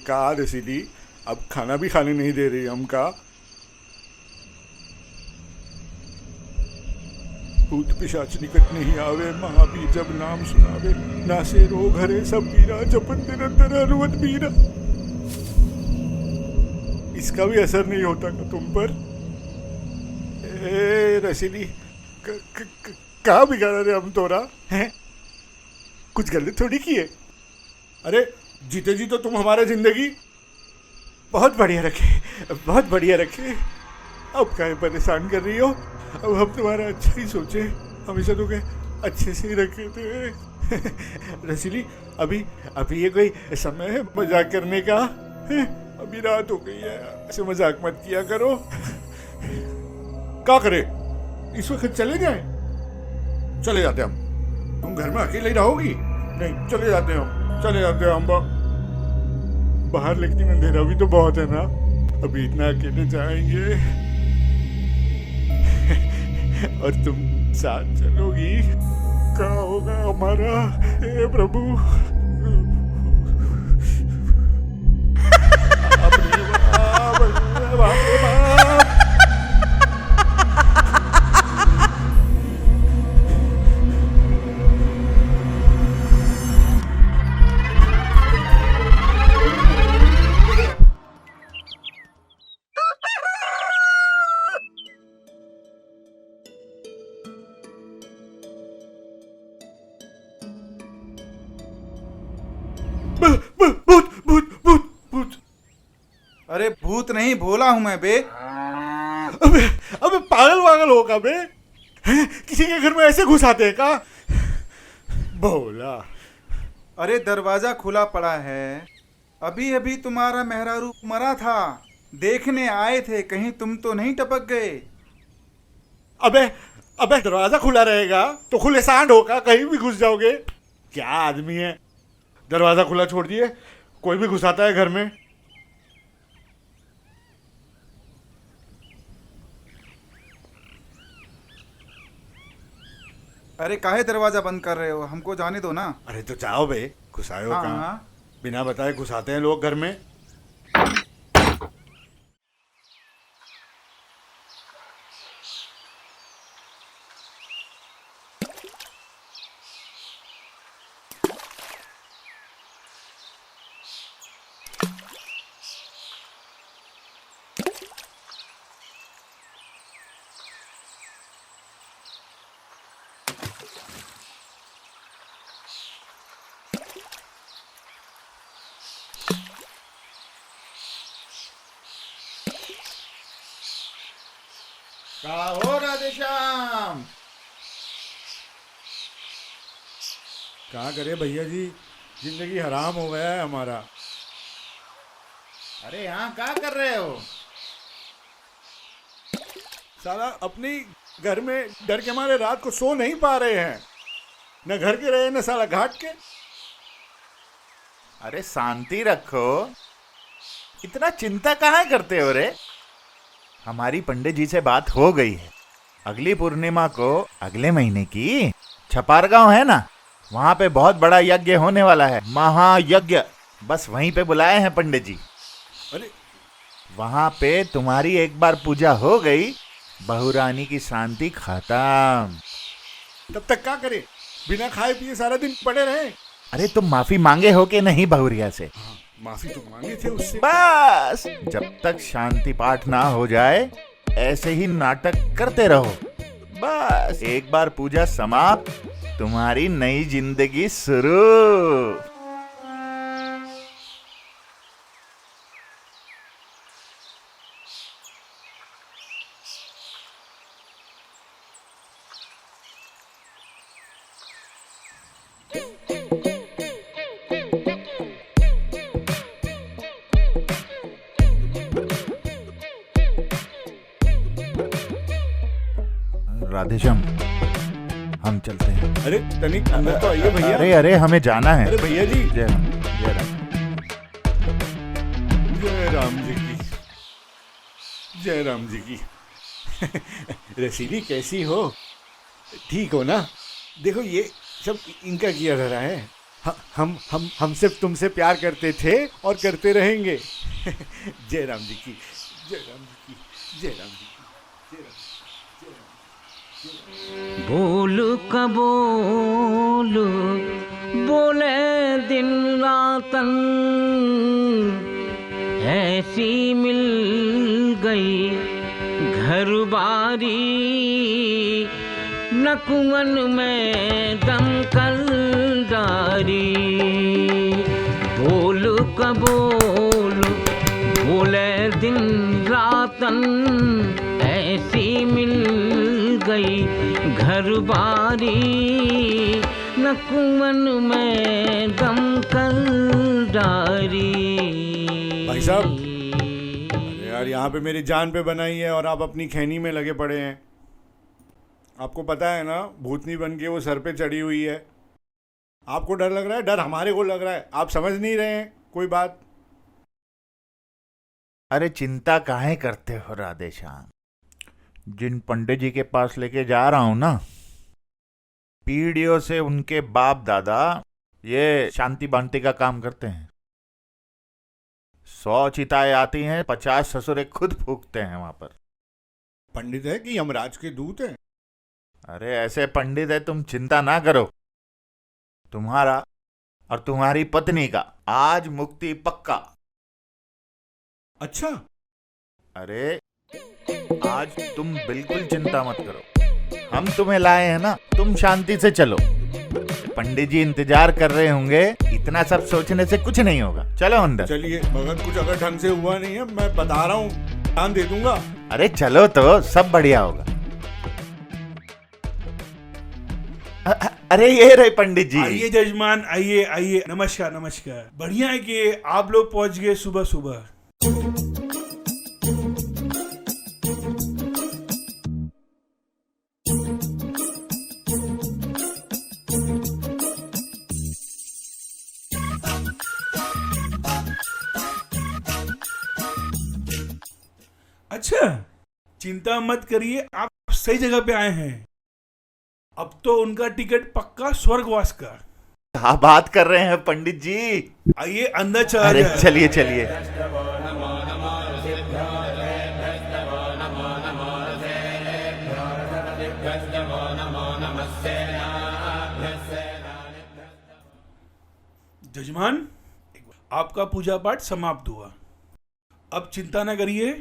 का रसीली, अब खाना भी खाने नहीं दे रही हमका। भूत पिशाच निकट नहीं आवे, महावीर जब नाम सुनावे, नासे रोग हरे सब पीरा, जपत निरंतर हनुमत बीरा। इसका भी असर नहीं होता का तुम पर? रसीली, कहाँ बिगाड़ा रे हम तोरा हैं? कुछ गलत थोड़ी किए। अरे जीते जी तो तुम हमारा जिंदगी बहुत बढ़िया रखे। अब काहे परेशान कर रही हो? अब हम तुम्हारा अच्छा ही सोचे, हमेशा तो अच्छे से ही रखे थे। रसीली, अभी अभी ये कोई समय है मजाक करने का? अभी रात हो गई है, ऐसे मजाक मत किया करो। क्या करे, इस वक्त चले जाए? चले जाते हम। तुम घर में अकेले ही रहोगी? नहीं, चले जाते हैं हम बाहर, लेकिन अंधेरा भी तो बहुत है ना, अभी इतना अकेले जाएंगे। और तुम साथ चलोगी? क्या होगा हमारा? हे प्रभु। बाप रे बाप। अरे भूत नहीं, भोला हूं मैं बे। अबे पागल होगा बे, किसी के घर में ऐसे घुस आते हैं का? भोला। अरे दरवाजा खुला पड़ा है, अभी अभी तुम्हारा मेहरारू मरा था, देखने आए थे, कहीं तुम तो नहीं टपक गए? अबे दरवाजा खुला रहेगा तो खुले सांड होगा, कहीं भी घुस जाओगे। क्या आदमी है, दरवाजा खुला छोड़ दिए, कोई भी घुस आता है घर में। अरे काहे दरवाजा बंद कर रहे हो, हमको जाने दो ना। अरे तो जाओ बे, घुसाए हो कहाँ? बिना बताए घुसाते हैं लोग घर में। क्या हो राधेश्याम? क्या करे भैया जी, जिंदगी हराम हो गया है हमारा। अरे यहाँ क्या कर रहे हो? साला अपनी घर में डर के मारे रात को सो नहीं पा रहे हैं, न घर के रहे न साला घाट के। अरे शांति रखो, इतना चिंता कहाँ करते हो रे? हमारी पंडित जी से बात हो गई है, अगली पूर्णिमा को अगले महीने की छपारगांव है ना, वहां पे बहुत बड़ा यज्ञ होने वाला है, महायज्ञ। बस वहीं पे बुलाए हैं पंडित जी। अरे वहां पे तुम्हारी एक बार पूजा हो गई, बहुरानी की शांति खत्म। तब तक क्या करे, बिना खाए पिए सारा दिन पड़े रहे। अरे तुम माफी मांगे हो कि नहीं बहुरिया से? माफी तो मांगे थे उससे। बस जब तक शांति पाठ ना हो जाए ऐसे ही नाटक करते रहो। बस एक बार पूजा समाप्त, तुम्हारी नई जिंदगी शुरू। राधेश्याम, हम चलते हैं। अरे तनिक अंदर तो आइए भैया। अरे हमें जाना है। अरे भैया जी। जय राम, जय राम। जय राम जी की, जय राम जी की। रसीली कैसी हो, ठीक हो ना? देखो ये सब इनका किया धरा है, हम सिर्फ तुमसे प्यार करते थे और करते रहेंगे। जय राम जी की, जय राम जी की, जय राम जी की, जय राम। बोल कबोल बोले दिन रातन, ऐसी मिल गई घर बारी, न कुंवन में दमकल डारी। बोल कबोल बोले दिन रातन, ऐसी मिल गई घर बारी, नकुमन में दमकल डारी। भाई साहब, अरे यार यहाँ पे मेरी जान पे बनाई है और आप अपनी खैनी में लगे पड़े हैं। आपको पता है ना, भूतनी बन के वो सर पे चढ़ी हुई है। आपको डर लग रहा है, डर हमारे को लग रहा है। आप समझ नहीं रहे हैं कोई बात। अरे चिंता काहे करते हो राधेश्याम? जिन पंडित जी के पास लेके जा रहा हूं ना, पीढ़ियों से उनके बाप दादा ये शांति बांटने का काम करते हैं। 100 चिताएं आती हैं, 50 ससुरे खुद फूकते हैं वहां पर। पंडित है कि यमराज के दूत है? अरे ऐसे पंडित है, तुम चिंता ना करो। तुम्हारा और तुम्हारी पत्नी का आज मुक्ति पक्का। अच्छा? अरे आज तुम बिल्कुल चिंता मत करो, हम तुम्हें लाए हैं ना, तुम शांति से चलो। पंडित जी इंतजार कर रहे होंगे, इतना सब सोचने से कुछ नहीं होगा। चलो अंदर। चलिए, मगर कुछ अगर ढंग से हुआ नहीं है, मैं बता रहा हूँ, ध्यान दे दूंगा। अरे चलो तो, सब बढ़िया होगा। अरे ये रहे पंडित जी। आइए जजमान, आइए आइए। नमस्कार नमस्कार। बढ़िया है कि आप लोग पहुंच गए सुबह सुबह। अच्छा, चिंता मत करिए, आप सही जगह पे आए हैं। अब तो उनका टिकट पक्का स्वर्गवास का। क्या बात कर रहे हैं पंडित जी? आइए अंदर चला अरे जाए। चलिए चलिए। जजमान, आपका पूजा पाठ समाप्त हुआ। अब चिंता न करिए,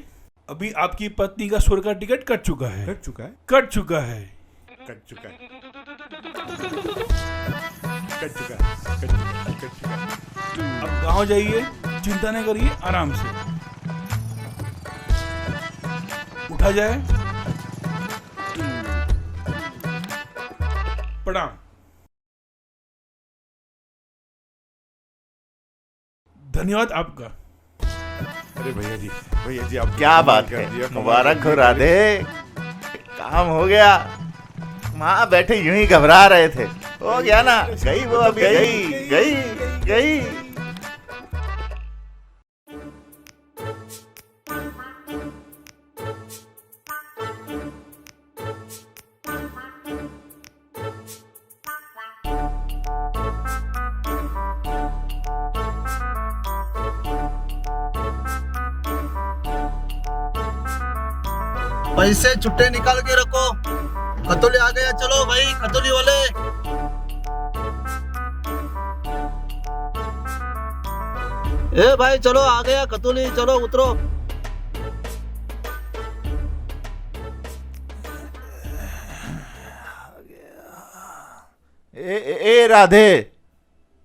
अभी आपकी पत्नी का स्वर्ग का टिकट कट चुका है। कट चुका है? कट चुका है। कट चुका है। कट चुका है। कट चुका है। कट चुका है। अब गांव जाइए, चिंता न करिए, आराम से उठा जाए। प्रणाम। धन्यवाद आपका। अरे भैया जी आप क्या बात है, मुबारक हो राधे, काम हो गया। वहां बैठे यूं ही घबरा रहे थे, हो गया ना। गई वो अभी, गई गई गई। पैसे छुट्टे निकाल के रखो, खतौली आ गया। चलो भाई, खतौली वाले। ए भाई चलो, आ गया खतौली, चलो उतरो। ए राधे,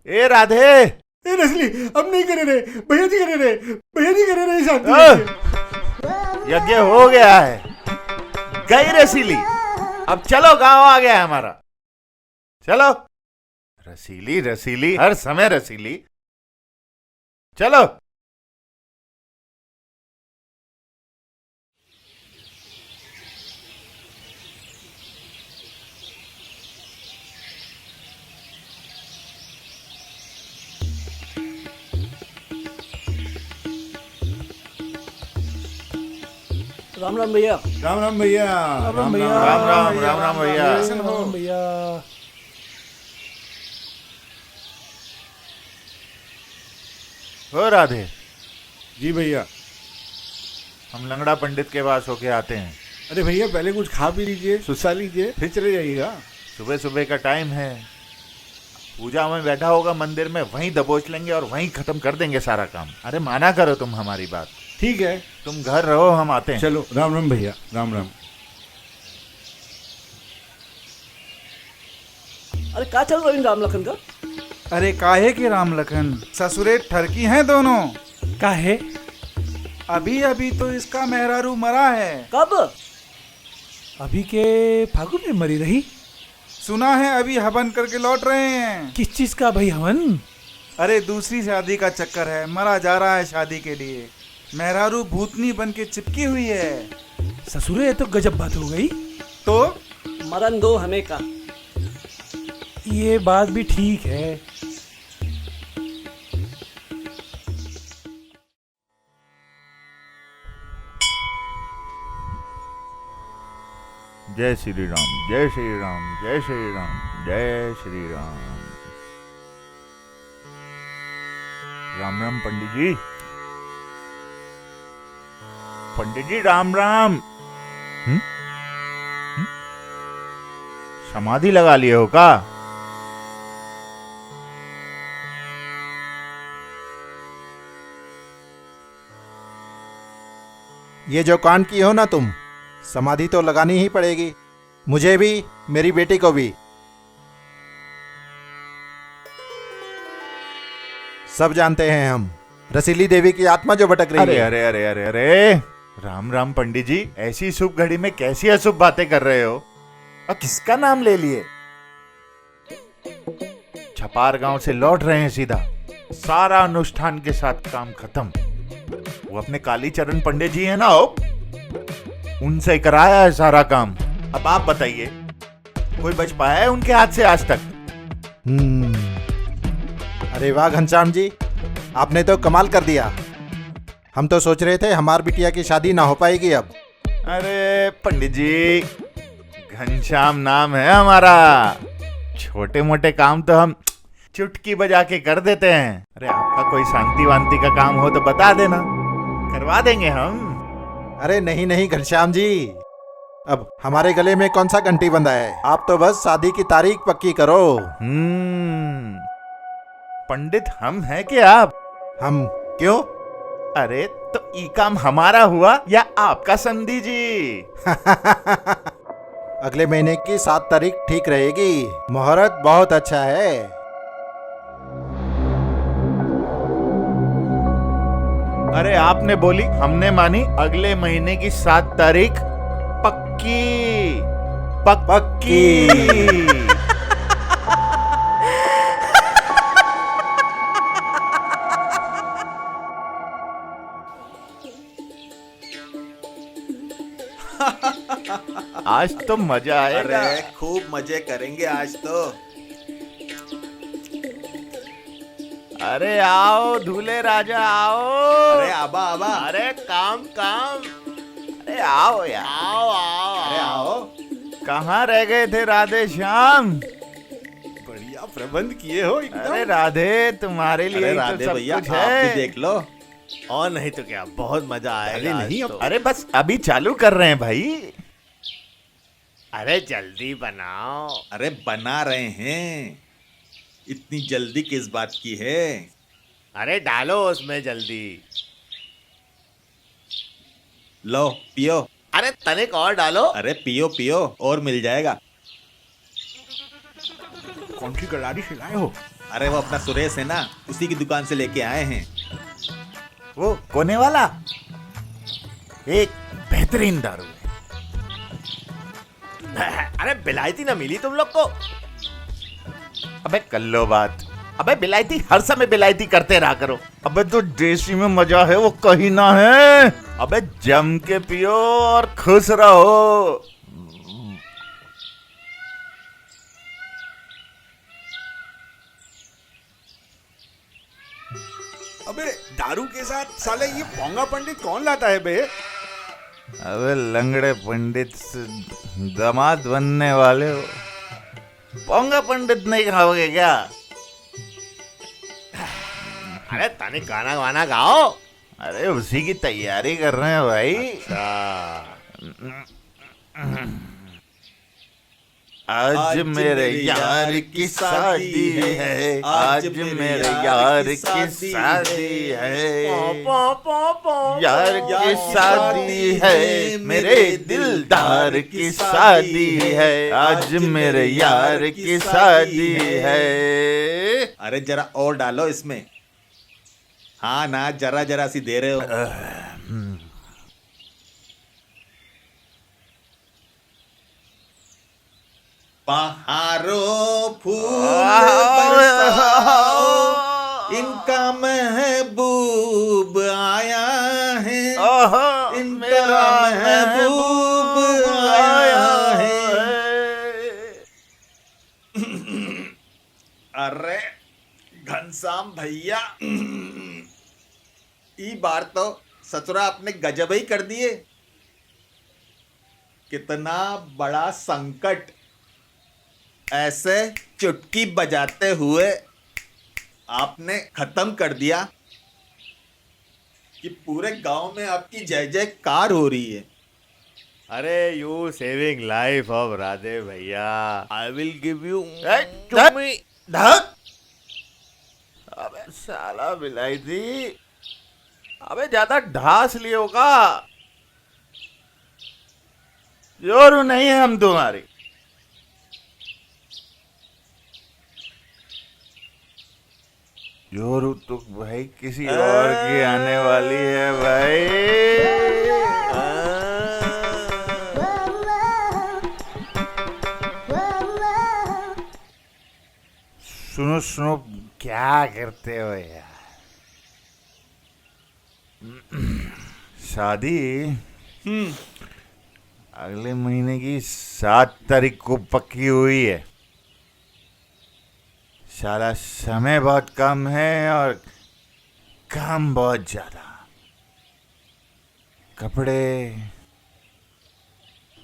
ए राधे। ए नस्ली, अब नहीं करे रे भैया जी, करे रे भैया जी, करे रे शांति। यज्ञ हो गया है, गई रसीली। अब चलो, गांव आ गया है हमारा। चलो। रसीली रसीली, हर समय रसीली। चलो। राम राम भैया। राम राम भैया। राम राम भैया। राम राम राम राम भैया। राम भैया। हो राधे। जी भैया। हम लंगड़ा पंडित के पास होके आते हैं। अरे भैया, पहले कुछ खा पी लीजिए, सुस्ता लीजिए, फिर चले जाइएगा। सुबह सुबह का टाइम है, पूजा में बैठा होगा मंदिर में, वहीं दबोच लेंगे और वहीं खत्म कर देंगे सारा काम। अरे माना करो तुम हमारी बात। ठीक है, तुम घर रहो, हम आते हैं। चलो। राम राम भैया। राम राम। अरे क्या चल रहा है राम लखन का? अरे काहे के राम लखन, ससुरे ठरकी हैं दोनों। काहे? अभी अभी तो इसका मेहरारू मरा है। कब? अभी के फागुन में मरी रही। सुना है अभी हवन करके लौट रहे हैं। किस चीज का भाई हवन? अरे दूसरी शादी का चक्कर है, मरा जा रहा है शादी के लिए। मेहरारू भूतनी बन के चिपकी हुई है। ससुरे, तो गजब बात हो गई। तो मरण दो हमें का। ये बात भी ठीक है। जय श्री राम, जय श्री राम, जय श्री राम, जय श्री राम। राम राम पंडित जी। पंडित जी राम राम। समाधि लगा लिए हो का? ये जो कांड की हो ना तुम, समाधि तो लगानी ही पड़ेगी, मुझे भी मेरी बेटी को भी। सब जानते हैं हम, रसीली देवी की आत्मा जो भटक रही अरे है। अरे अरे अरे अरे राम राम पंडित जी, ऐसी शुभ घड़ी में कैसी अशुभ बातें कर रहे हो? और किसका नाम ले लिए? छपार गांव से लौट रहे हैं सीधा, सारा अनुष्ठान के साथ काम खत्म। वो अपने कालीचरण पंडित जी है ना, उनसे कराया है सारा काम। अब आप बताइए, कोई बच पाया है उनके हाथ से आज तक? अरे वाह घनश्याम जी, आपने तो कमाल कर दिया। हम तो सोच रहे थे हमार बिटिया की शादी ना हो पाएगी अब। अरे पंडित जी, घनश्याम नाम है हमारा। छोटे मोटे काम तो हम चुटकी बजा के कर देते हैं। अरे आपका कोई शांति वांति का काम हो तो बता देना, करवा देंगे हम। अरे नहीं नहीं घनश्याम जी, अब हमारे गले में कौन सा घंटी बंधा है, आप तो बस शादी की तारीख पक्की करो। पंडित हम हैं कि आप? हम क्यों? अरे तो ई काम हमारा हुआ या आपका संधि जी? अगले महीने की 7 तारीख ठीक रहेगी, मुहूर्त बहुत अच्छा है। अरे आपने बोली, हमने मानी। अगले महीने की 7 तारीख पक्की पक्की। आज तो मजा आएगा। अरे खूब मजे करेंगे आज तो। अरे आओ दूल्हे राजा आओ। अरे आबा आबा। अरे काम काम। अरे आओ यार, आओ आओ। अरे आओ। कहाँ रह गए थे राधे श्याम? बढ़िया प्रबंध किए हो एकदम। अरे राधे, तुम्हारे लिए ही तो सब भैया कुछ आप है। भी देख लो, और नहीं तो क्या, बहुत मजा आएगा। अरे नहीं, आज तो। अरे बस अभी चालू कर रहे हैं भाई। अरे जल्दी बनाओ। अरे बना रहे हैं, इतनी जल्दी किस बात की है? अरे डालो उसमें जल्दी। लो पियो। अरे तनिक और डालो। अरे पियो पियो, और मिल जाएगा। कौन सी गलाड़ी से लाए हो? अरे वो अपना सुरेश है ना, उसी की दुकान से लेके आए हैं। वो कोने वाला एक बेहतरीन दारू है। अरे बिलायती ना मिली तुम लोग को? अबे कर लो बात। अबे बिलायती हर समय बिलायती करते रहा करो। अबे तो देसी में मजा है वो कहीं ना है। अबे जम के पियो और खुश रहो। अबे दारू के साथ साले ये पोंगा पंडित कौन लाता है बे? अबे लंगड़े पंडित से दामाद बनने वाले हो, पोंगा पंडित नहीं खाओगे क्या? अरे तनिक गाना वाना गाओ। अरे उसी की तैयारी कर रहे हैं भाई। आज मेरे यार की शादी है, आज मेरे यार की शादी है, यार की शादी है, मेरे दिलदार की शादी है, आज मेरे यार की शादी है। अरे जरा और डालो इसमें। हाँ ना, जरा जरा सी दे रहे हो। बहारों फूल बरसाओ, इनका महबूब आया है, इनका महबूब आया है। अरे घनश्याम भैया, ई बार तो ससुरा आपने गजब ही कर दिए। कितना बड़ा संकट ऐसे चुटकी बजाते हुए आपने खत्म कर दिया कि पूरे गांव में आपकी जय जयकार हो रही है। अरे you saving life of Radhe भैया, आई विल गिव यू। अबे साला बिलायती, अबे ज्यादा ढास लिए होगा। जोरू नहीं है हम तुम्हारी। जोरू तो भाई किसी और की आने वाली है भाई। सुनो सुनो, क्या करते हो यार? शादी अगले महीने की 7 तारीख को पक्की हुई है। साला समय बहुत कम है और काम बहुत ज्यादा। कपड़े,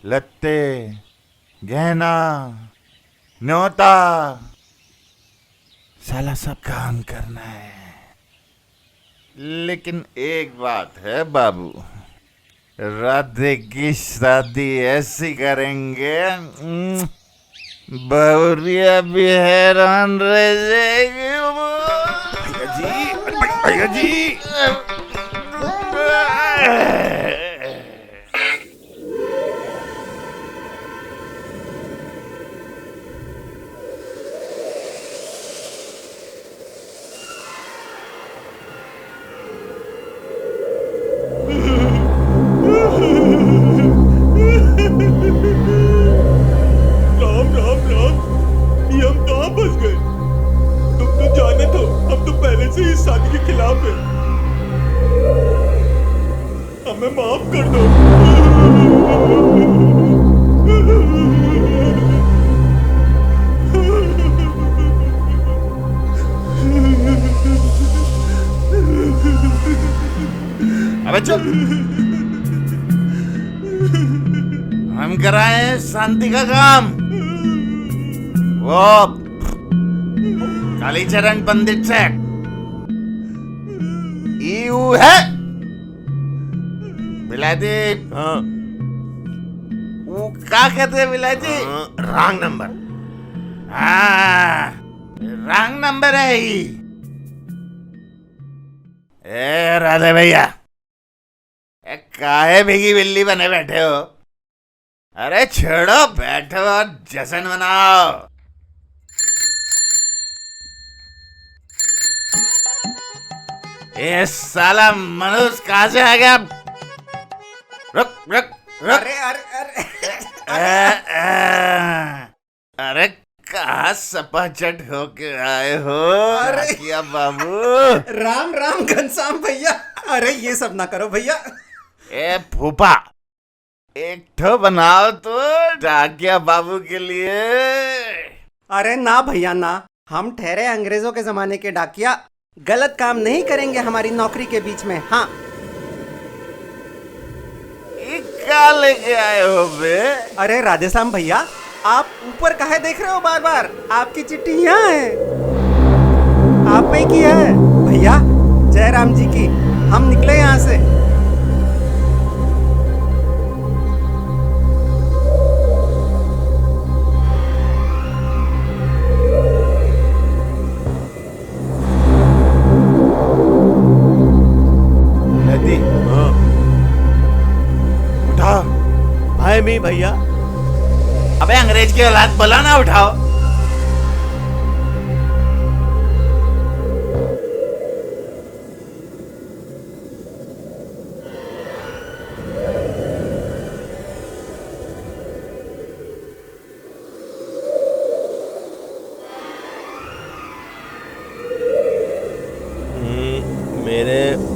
लत्ते, गहना, न्योता, साला सब काम करना है। लेकिन एक बात है बाबू, राधे की शादी ऐसी करेंगे बहुरिया भी हैरान रह जाएगी। भैया जी, राम राम राम, ये हम कहाँ फंस गए? तुम तो जाने तो हम तो पहले से ही शादी के खिलाफ हैं। हमें माफ कर दो। अबे चुप, हम कराए शांति का काम। वो कालीचरण पंडित से ईयू है बिलायती। हाँ, वो क्या कहते हैं बिलायती? Wrong number. हाँ, रॉन्ग नंबर है ही। ए राधे भैया, काहे भीगी बिल्ली बने बैठे हो? अरे छोड़ो, बैठो और जश्न मनाओ। ये साला मनुष्य कहाँ से आ गया? रुक रुक रुक। अरे अरे अरे अरे कहाँ सपाचट होके आए हो? अरे क्या बाबू? राम राम घनश्याम भैया। अरे ये सब ना करो भैया। ए फूफा, एक ठो बनाओ तो डाकिया बाबू के लिए। अरे ना भैया ना, हम ठहरे अंग्रेजों के जमाने के डाकिया, गलत काम नहीं करेंगे हमारी नौकरी के बीच में। हाँ, क्या लेके आए हो बे? अरे राधेश्याम भैया, आप ऊपर काहे देख रहे हो बार बार? आपकी चिट्ठी यहाँ है, आप पे की है भैया। जय राम जी की। हम निकले यहाँ से। भाई मी भैया। अबे अंग्रेज की औलाद, बोला ना उठाओ।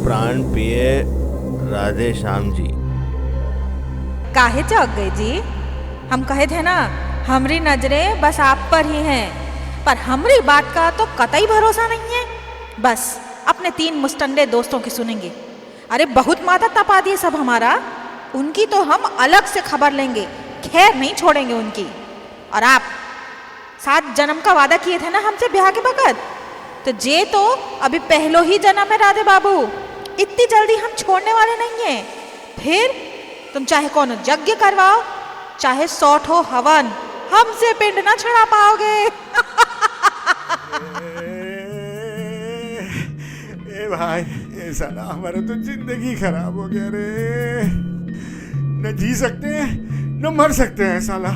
प्राण पिए राधे श्याम जी। काहे चौक गए जी? हम कहे थे ना, हमरी नजरें बस आप पर ही हैं, पर हमरी बात का तो कतई भरोसा नहीं है। बस अपने 3 मुस्टंडे दोस्तों की सुनेंगे। अरे बहुत माथा तपा दिए सब हमारा, उनकी तो हम अलग से खबर लेंगे, खैर नहीं छोड़ेंगे उनकी। और आप 7 जन्म का वादा किए थे ना हमसे ब्याह के वक़्त, तो जे तो अभी पहलो ही जन्म है राधे बाबू, इतनी जल्दी हम छोड़ने वाले नहीं हैं। फिर तुम चाहे कौन यज्ञ करवाओ, चाहे 100 हवन, हमसे पिंड ना छड़ा पाओगे। ए भाई, ए साला हमारा तो जिंदगी खराब हो गया रे। न जी सकते हैं न मर सकते हैं साला।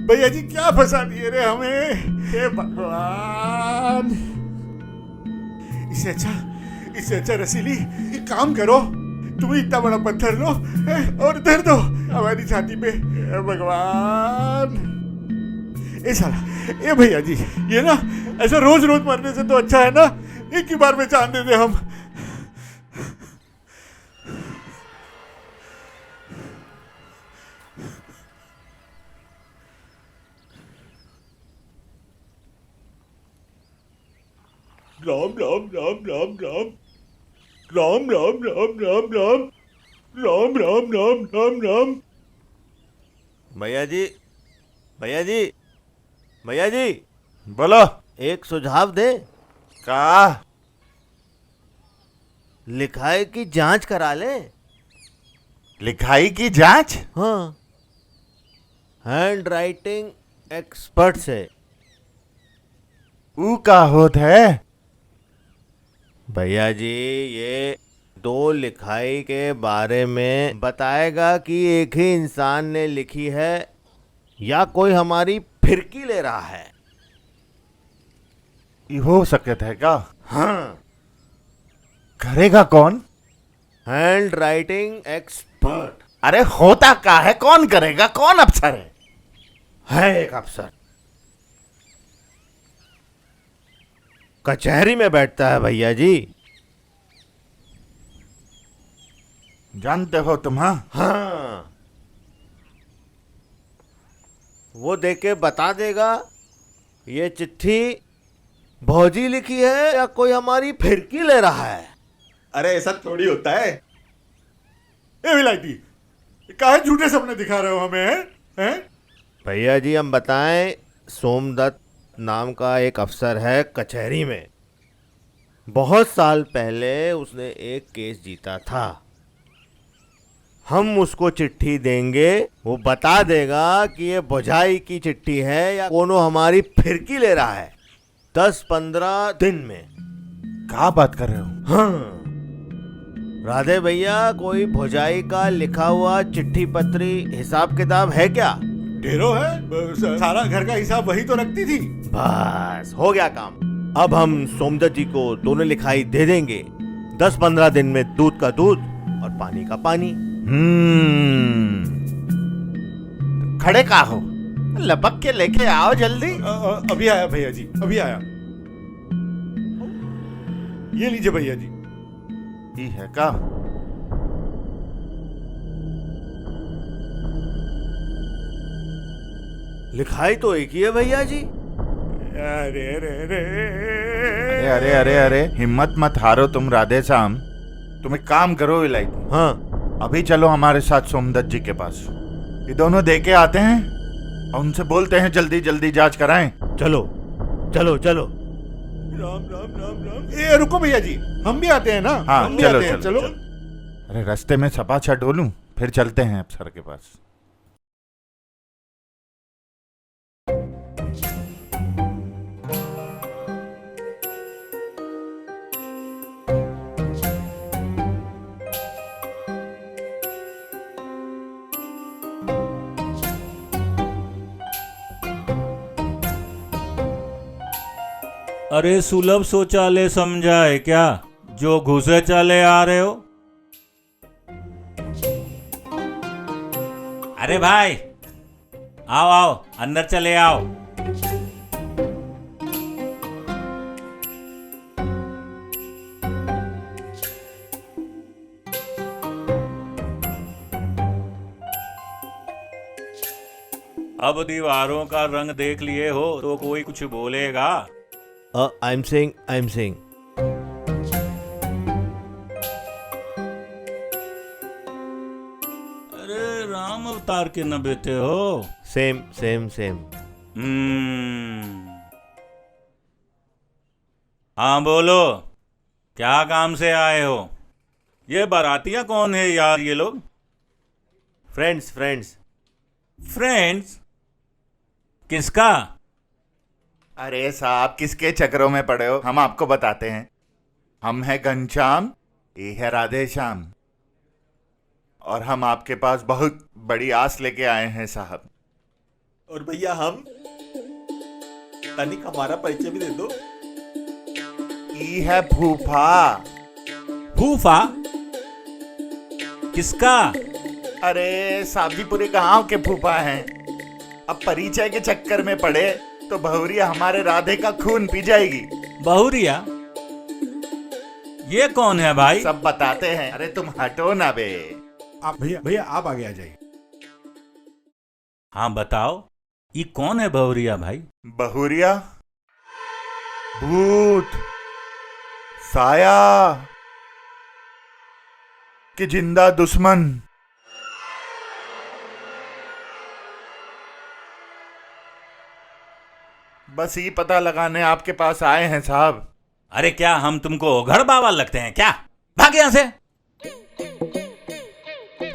भैया जी क्या फंसा दिए रे हमें, हे भगवान। इससे अच्छा रसीली एक काम करो, तुम इतना बड़ा पत्थर लो और धर दो हमारी छाती पे। हे भगवान। ए साला, ए भैया जी, ये ना ऐसा रोज रोज मरने से तो अच्छा है ना एक ही बार में जान दे दे हम। राम राम राम राम राम राम राम राम राम राम राम राम राम राम राम। भैया जी, भैया जी, भैया जी, बोलो। एक सुझाव दे। का? लिखाई की जांच करा ले। लिखाई की जांच? हाँ, हैंड राइटिंग एक्सपर्ट से। ऊ का होत है? भैया जी, ये 2 लिखाई के बारे में बताएगा कि एक ही इंसान ने लिखी है या कोई हमारी फिरकी ले रहा है। ये हो सकता है क्या? हाँ। करेगा कौन? Hand writing expert. अरे होता क्या है, कौन करेगा, कौन अफसर है एक अफसर, कचहरी में बैठता है भैया जी। जानते हो तुम? हाँ, वो देके बता देगा ये चिट्ठी भौजी लिखी है या कोई हमारी फिरकी ले रहा है। अरे ऐसा थोड़ी होता है। ए विलायती, काहे झूठे सपने दिखा रहे हो हमें, हैं? भैया जी हम बताएं, सोमदत्त नाम का एक अफसर है कचहरी में। बहुत साल पहले उसने एक केस जीता था। हम उसको चिट्ठी देंगे, वो बता देगा कि ये बुझाई की चिट्ठी है या कोनो हमारी फिरकी ले रहा है। 10-15 दिन में। क्या बात कर रहे हो? हाँ राधे भैया, कोई भुजाई का लिखा हुआ चिट्ठी पत्री हिसाब किताब है क्या? ढेरों है, सारा घर का हिसाब वही तो रखती थी। बस हो गया काम। अब हम सोमदत्त जी को दोनों लिखाई दे देंगे। 10-15 दिन में दूध का दूध और पानी का पानी। खड़े का हो, लपक के लेके आओ जल्दी। अभी आया भैया जी, अभी आया। ये लीजिए भैया जी। ये है का? लिखाई तो एक ही है भैया जी। अरे अरे अरे अरे अरे अरे अरे, हिम्मत मत हारो तुम राधे श्याम। तुम एक काम करो विलायती। हाँ, अभी चलो हमारे साथ सोमदत्त जी के पास। ये दोनों देके आते हैं और उनसे बोलते हैं जल्दी जल्दी जांच कराएं। चलो चलो चलो। राम राम राम राम। ए रुको भैया जी, हम भी आते हैं ना। हाँ हम भी चलो आते हैं, चलो, चलो। अरे रास्ते में सपाछा डोलूं, फिर चलते हैं अफसर के पास। अरे सुलभ शौचालय समझाए क्या, जो घुसे चले आ रहे हो? अरे भाई आओ आओ, अंदर चले आओ। अब दीवारों का रंग देख लिए हो तो कोई कुछ बोलेगा? आई एम सेइंग अरे राम अवतार के न बेटे हो? सेम। हाँ बोलो, क्या काम से आए हो? ये बारातियां कौन है यार ये लोग? फ्रेंड्स। किसका? अरे साहब, किसके चक्करों में पड़े हो? हम आपको बताते हैं। हम हैं घनश्याम, ये है राधे श्याम, और हम आपके पास बहुत बड़ी आस लेके आए हैं साहब। और भैया हम तनिक हमारा परिचय भी दे दो। ये है फूफा। फूफा? किसका? अरे साहब जी, पूरे गांव के फूफा हैं। अब परिचय के चक्कर में पड़े तो बहुरिया हमारे राधे का खून पी जाएगी। बहुरिया? ये कौन है भाई? सब बताते हैं। अरे तुम हटो ना बे। आप भैया आप आगे आ जाइए। हाँ बताओ, ये कौन है बहुरिया भाई? बहुरिया भूत, साया कि जिंदा दुश्मन। बस ये पता लगाने आपके पास आए हैं साहब। अरे क्या हम तुमको घर बाबा लगते हैं क्या? भाग यहां से।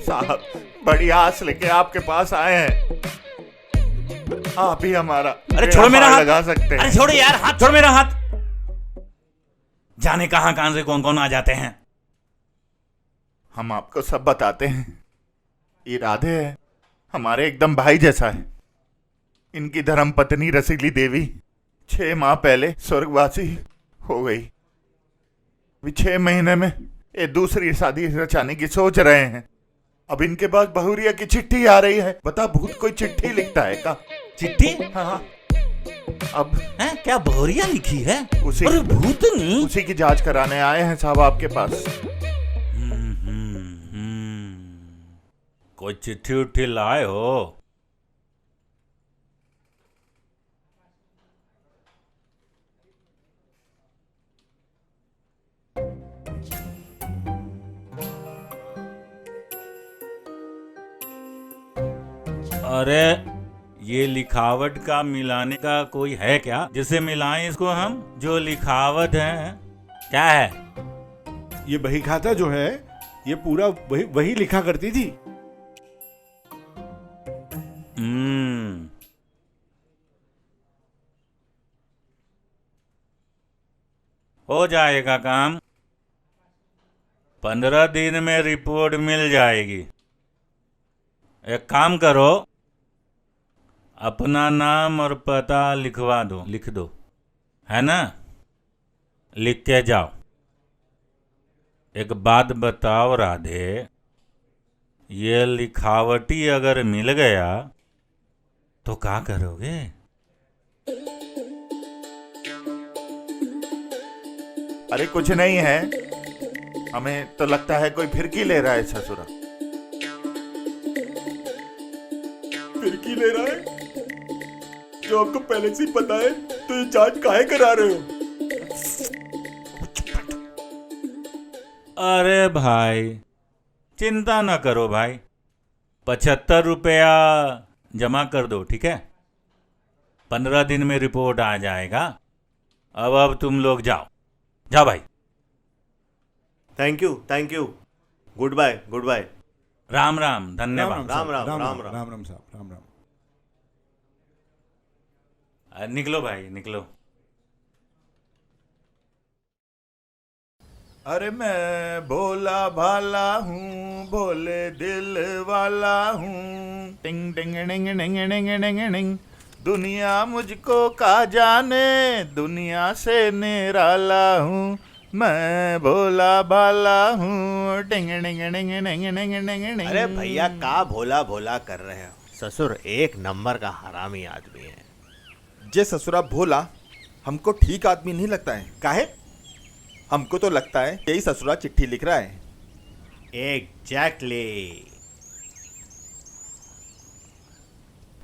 साहब, बड़ी आस लेके आपके पास आए हैं। आप ही हमारा अरे छोड़ मेरा हाथ। लगा सकते हैं। अरे छोड़ यार, हाथ छोड़ मेरा हाथ। जाने कहां से कौन कौन आ जाते हैं। हम आपको सब बताते हैं। ये राधे है, हमारे एकदम भाई जैसा है। इनकी धर्म पत्नी रसीली देवी 6 माह पहले स्वर्गवासी हो गई। वे 6 महीने में ये दूसरी शादी रचाने की सोच रहे हैं। अब इनके पास बहुरिया की चिट्ठी आ रही है। बता, भूत कोई चिट्ठी लिखता है का? चिट्ठी? हाँ। अब है क्या बहुरिया लिखी है? उसी अरे भूतनी? उसी की जांच कराने आए हैं साहब आपके पास। कोई चिट्ठी उट्ठी लाए हो? अरे ये लिखावट का मिलाने का कोई है क्या, जिसे मिलाएं इसको हम? जो लिखावट है क्या है? ये बही खाता जो है, ये पूरा वही लिखा करती थी। हो जाएगा काम। 15 दिन में रिपोर्ट मिल जाएगी। एक काम करो, अपना नाम और पता लिखवा दो। लिख दो, है ना? लिख के जाओ। एक बात बताओ राधे, ये लिखावटी अगर मिल गया तो क्या करोगे? अरे कुछ नहीं है, हमें तो लगता है कोई फिरकी ले रहा है ससुरा। फिरकी ले रहा है? जो आपको पहले से ही पता है तो ये जांच काहे करा रहे हो? अरे भाई चिंता ना करो भाई, 75 रुपया जमा कर दो, ठीक है? 15 दिन में रिपोर्ट आ जाएगा। अब तुम लोग जाओ भाई। Thank you. Goodbye. Ram Ram, धन्यवाद। राम राम साहब, राम राम। निकलो भाई, निकलो। अरे मैं भोला भाला हूँ, भोले दिल वाला हूँ। टिंग टिंग टिंग टिंग टिंग टिंग टिंग। दुनिया मुझको का जाने, दुनिया से निराला हूँ। मैं भोला भाला हूँ। टिंग टिंग टिंग टिंग टिंग टिंग। अरे भैया का भोला भोला कर रहे हो? ससुर एक नंबर का हरामी आदमी है। जे ससुरा भोला हमको ठीक आदमी नहीं लगता है। काहे? हमको तो लगता है यही ससुरा चिट्ठी लिख रहा है। एग्जैक्टली।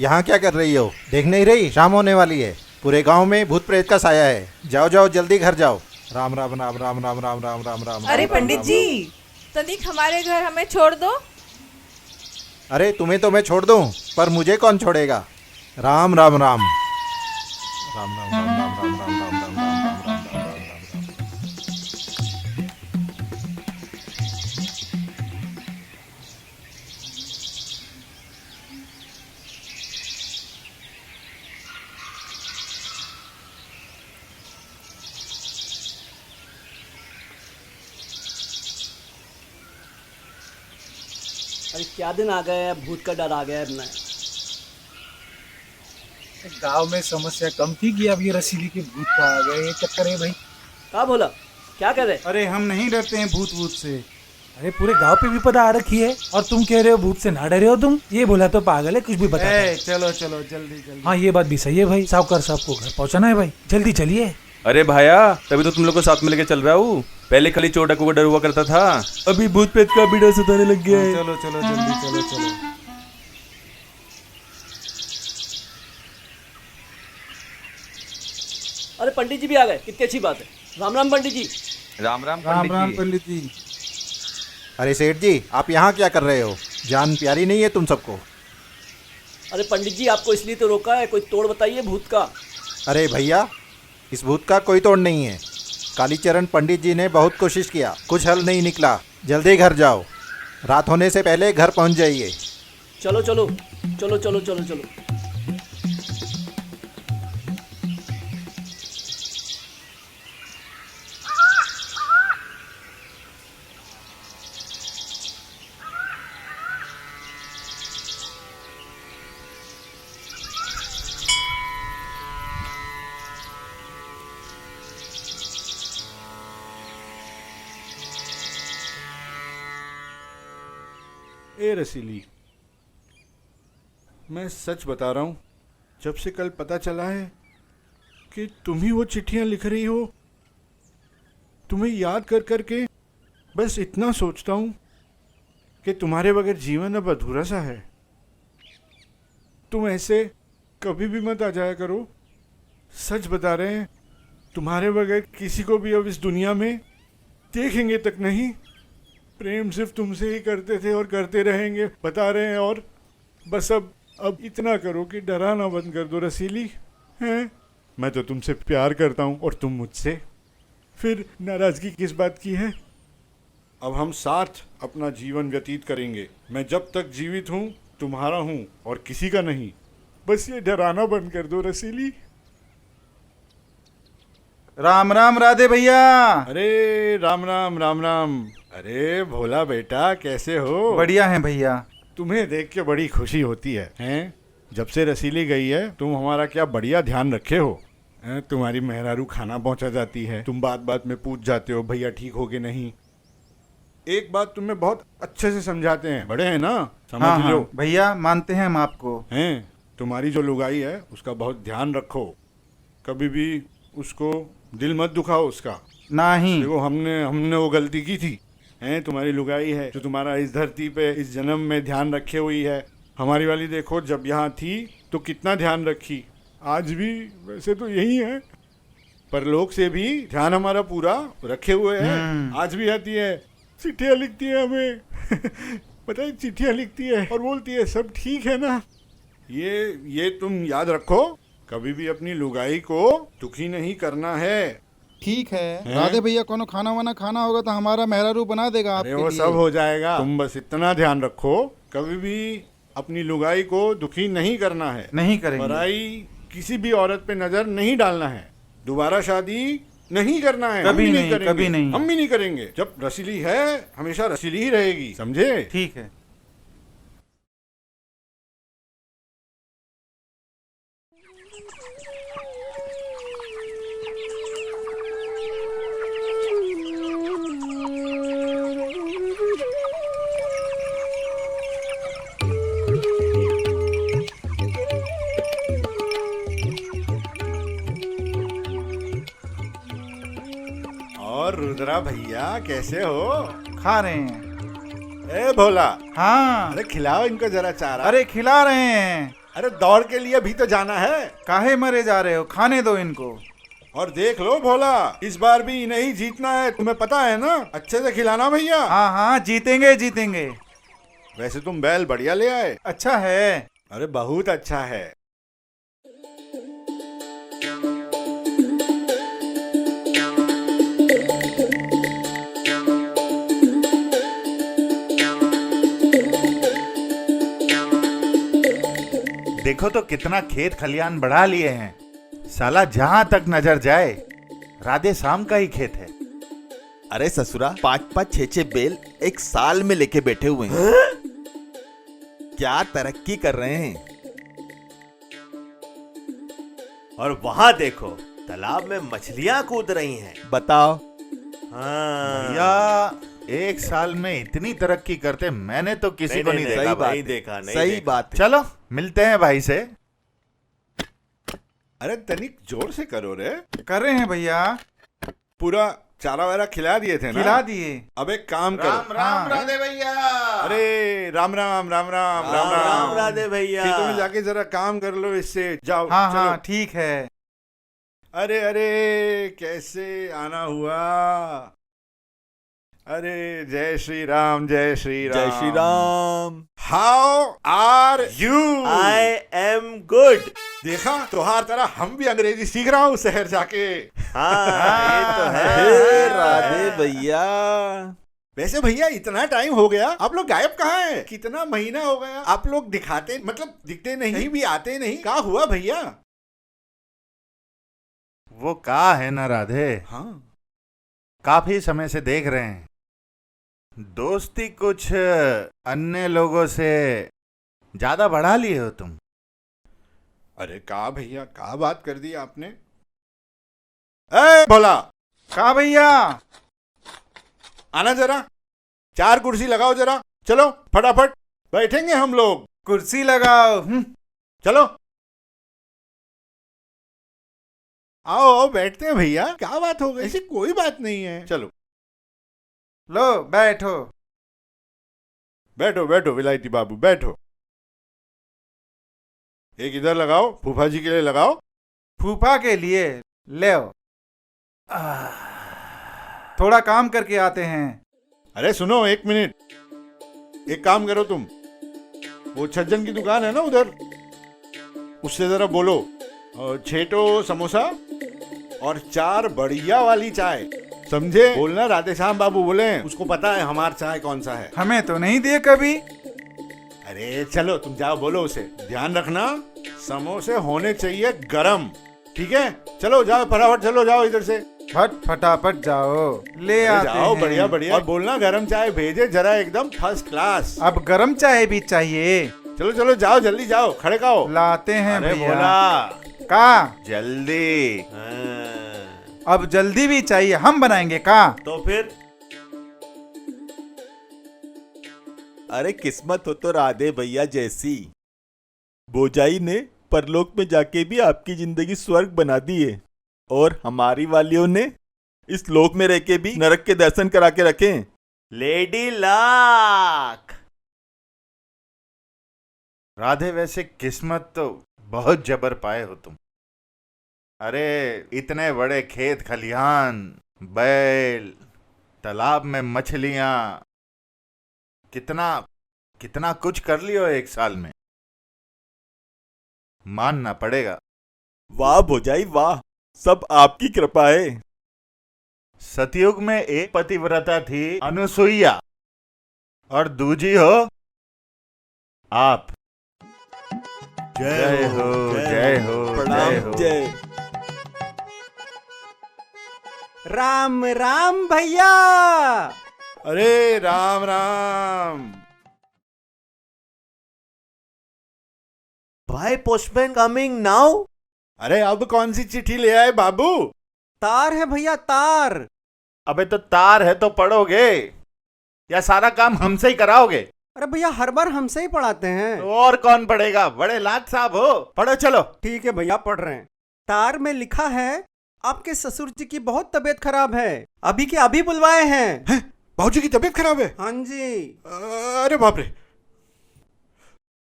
यहाँ क्या कर रही हो? देख नहीं रही शाम होने वाली है, पूरे गांव में भूत प्रेत का साया है। जाओ जाओ जल्दी घर जाओ। राम राम राम राम राम राम राम राम राम। अरे पंडित जी, तनिक हमारे घर हमें छोड़ दो। अरे तुम्हें तो मैं छोड़ दूं, पर मुझे कौन छोड़ेगा? राम राम राम राम राम राम राम राम राम राम राम राम राम राम राम राम। अरे क्या दिन आ गए, भूत का डर आ गया है। गांव में समस्या कम थी कि अब ये रसीली के भूत का आ गए, ये चक्कर है भाई। क्या बोला, क्या कर रहे? अरे हम नहीं डरते हैं भूत भूत से। अरे पूरे गांव पे विपदा आ रखी है और तुम कह रहे हो भूत से ना डरे हो तुम? ये बोला तो पागल है, कुछ भी बता। चलो चलो जल्दी जल्दी। हाँ ये बात भी सही है भाई, साहूकार साहब को घर पहुंचाना है भाई, जल्दी चलिए। अरे भाया, तभी तो तुम लोग को साथ में लेके चल रहा हूँ। पहले खाली चोर डाकू का डर हुआ करता था, अभी भूत प्रेत का भी डर सताने लग गया है। चलो चलो जल्दी चलो चलो। अरे पंडित जी भी आ गए, कितनी अच्छी बात है। राम राम पंडित जी। राम राम राम राम पंडित जी। अरे सेठ जी, आप यहाँ क्या कर रहे हो? जान प्यारी नहीं है तुम सबको? अरे पंडित जी, आपको इसलिए तो रोका है, कोई तोड़ बताइए भूत का। अरे भैया, इस भूत का कोई तोड़ नहीं है। कालीचरण पंडित जी ने बहुत कोशिश किया, कुछ हल नहीं निकला। जल्दी घर जाओ, रात होने से पहले घर पहुंच जाइए। चलो चलो चलो चलो चलो चलो। ए रसीली, मैं सच बता रहा हूँ, जब से कल पता चला है कि तुम ही वो चिट्ठियाँ लिख रही हो, तुम्हें याद कर कर के बस इतना सोचता हूँ कि तुम्हारे बगैर जीवन अब अधूरा सा है। तुम ऐसे कभी भी मत आ जाया करो। सच बता रहे हैं, तुम्हारे बगैर किसी को भी अब इस दुनिया में देखेंगे तक नहीं। प्रेम सिर्फ तुमसे ही करते थे और करते रहेंगे, बता रहे हैं। और बस अब इतना करो कि डराना बंद कर दो रसीली। हैं, मैं तो तुमसे प्यार करता हूँ और तुम मुझसे, फिर नाराज़गी किस बात की है? अब हम साथ अपना जीवन व्यतीत करेंगे। मैं जब तक जीवित हूँ तुम्हारा हूँ और किसी का नहीं। बस ये डराना बंद कर दो रसीली। राम राम राधे भैया। अरे राम राम राम राम। अरे भोला बेटा, कैसे हो? बढ़िया हैं भैया। तुम्हें देख के बड़ी खुशी होती है, हैं? जब से रसीली गई है तुम हमारा क्या बढ़िया ध्यान रखे हो। तुम्हारी मेहरारू खाना पहुंचा जाती है, तुम बात बात में पूछ जाते हो भैया ठीक हो कि नहीं। एक बात तुम्हें बहुत अच्छे से समझाते हैं, बड़े हैं ना, समझ लो। भैया मानते हैं हम आपको। हैं, तुम्हारी जो लुगाई है उसका बहुत ध्यान रखो, कभी भी उसको दिल मत दुखाओ उसका। नहीं, देखो हमने वो गलती की थी। हैं, तुम्हारी लुगाई है जो तुम्हारा इस धरती पे इस जन्म में ध्यान रखे हुई है। हमारी वाली देखो, जब यहाँ थी तो कितना ध्यान रखी, आज भी वैसे तो यही है, पर लोग से भी ध्यान हमारा पूरा रखे हुए है। आज भी आती है, चिट्ठियाँ लिखती है हमें पता है, चिट्ठियाँ लिखती है और बोलती है सब ठीक है ना। ये तुम याद रखो, कभी भी अपनी लुगाई को दुखी नहीं करना है। ठीक है राधे भैया, कोनो खाना वाना खाना होगा तो हमारा मेहरारू बना देगा आपके लिए। वो सब हो जाएगा, तुम बस इतना ध्यान रखो, कभी भी अपनी लुगाई को दुखी नहीं करना है। नहीं करेंगे। पराई किसी भी औरत पे नजर नहीं डालना है, दोबारा शादी नहीं करना है। कभी नहीं, कभी नहीं। हम भी नहीं करेंगे। जब रसीली है हमेशा रसीली ही रहेगी, समझे? ठीक है। और रुद्रा भैया कैसे हो? खा रहे हैं। ए भोला। हाँ। अरे खिलाओ इनको जरा चारा। अरे खिला रहे हैं। अरे दौड़ के लिए भी तो जाना है। काहे मरे जा रहे हो, खाने दो इनको। और देख लो भोला, इस बार भी नहीं जीतना है, तुम्हें पता है ना। अच्छे से खिलाना भैया। हाँ हाँ जीतेंगे जीतेंगे। वैसे तुम बैल बढ़िया ले आए। अच्छा है। अरे बहुत अच्छा है। देखो तो कितना खेत खलियान बढ़ा लिए हैं। साला जहां तक नजर जाए राधे श्याम का ही खेत है। अरे ससुरा 5-5 6-6 बैल एक साल में लेके बैठे हुए हैं। क्या तरक्की कर रहे हैं। और वहां देखो तालाब में मछलियां कूद रही हैं। बताओ। हाँ भैया एक साल में इतनी तरक्की करते मैंने तो किसी को नहीं देखा। सही बात है। चलो मिलते हैं भाई से। अरे तनिक जोर से करो रे। कर रहे हैं भैया। पूरा चारा वारा खिला दिए थे ना। खिला दिए। अब एक काम करो। राम राम राधे भैया। अरे राम राम राम राम राम राम राधे भैया। खेतों में जाके जरा काम कर लो इससे। जाओ। हाँ चलो। हाँ ठीक है। अरे अरे कैसे आना हुआ। अरे जय श्री राम जय श्री राम। जय Shri Ram. How are you. I am good. देखा तुम्हार तरह हम भी अंग्रेजी सीख रहा हूँ शहर जाके। हाँ ये तो है। हे राधे भैया। वैसे भैया इतना टाइम हो गया, आप लोग गायब कहाँ हैं? कितना महीना हो गया आप लोग दिखाते मतलब दिखते नहीं भी आते नहीं। क्या हुआ भैया? वो कहा है ना राधे। हाँ काफी समय से देख रहे हैं। दोस्ती कुछ अन्य लोगों से ज्यादा बढ़ा लिए हो तुम। अरे कहा भैया, कहा बात कर दी आपने। ए भोला। कहा भैया। आना जरा, 4 कुर्सी लगाओ जरा। चलो फटाफट बैठेंगे हम लोग। कुर्सी लगाओ। चलो आओ आओ बैठते हैं भैया। क्या बात हो गई? ऐसी कोई बात नहीं है। चलो लो बैठो। बैठो बैठो विलायती बाबू बैठो। एक इधर लगाओ, फूफा जी के लिए लगाओ। फूफा के लिए ले आओ। थोड़ा काम करके आते हैं। अरे सुनो 1 मिनट। एक काम करो तुम, वो छज्जन की दुकान है ना उधर, उससे जरा बोलो 6 समोसा और 4 बढ़िया वाली चाय। समझे? बोलना राधे श्याम बाबू बोले, उसको पता है हमारा चाय कौन सा है। हमें तो नहीं दिए कभी। अरे चलो तुम जाओ बोलो उसे। ध्यान रखना समोसे होने चाहिए गरम। ठीक है? चलो जाओ फटाफट, चलो जाओ इधर से। फटाफट जाओ ले आते जाओ हैं। बढ़िया बढ़िया। और बोलना गरम चाय भेजे जरा एकदम फर्स्ट क्लास। अब गरम चाय भी चाहिए। चलो चलो जाओ जल्दी जाओ, खड़े का हो। लाते हैं अरे भैया। बोला का जल्दी। अब जल्दी भी चाहिए, हम बनाएंगे का। तो फिर अरे किस्मत हो तो राधे भैया जैसी। बोजाई ने परलोक में जाके भी आपकी जिंदगी स्वर्ग बना दी है, और हमारी वालियों ने इस लोक में रह के भी नरक के दर्शन करा के रखे। लेडी लाक। राधे वैसे किस्मत तो बहुत जबर पाए हो तुम। अरे इतने बड़े खेत खलिहान, बैल, तालाब में मछलियां, कितना कितना कुछ कर लियो 1 साल में। मानना पड़ेगा। वाह भोजाई वाह, सब आपकी कृपा है। सतयुग में एक पतिव्रता थी अनुसुईया, और दूजी हो आप। जय हो जय हो जय हो। जय। राम राम भैया। अरे राम राम। भाई पोस्टमैन कमिंग नाउ। अरे अब कौन सी चिट्ठी ले आए बाबू? तार है भैया तार। अबे तो तार है तो पढ़ोगे या सारा काम हमसे ही कराओगे? अरे भैया हर बार हमसे ही पढ़ाते हैं। तो और कौन पढ़ेगा? बड़े लाट साहब हो, पढ़ो चलो। ठीक है भैया पढ़ रहे हैं। तार में लिखा है आपके ससुर जी की बहुत तबीयत खराब है, अभी के अभी बुलवाए हैं। बाबूजी की तबीयत खराब है? हाँ जी। अरे बाप रे।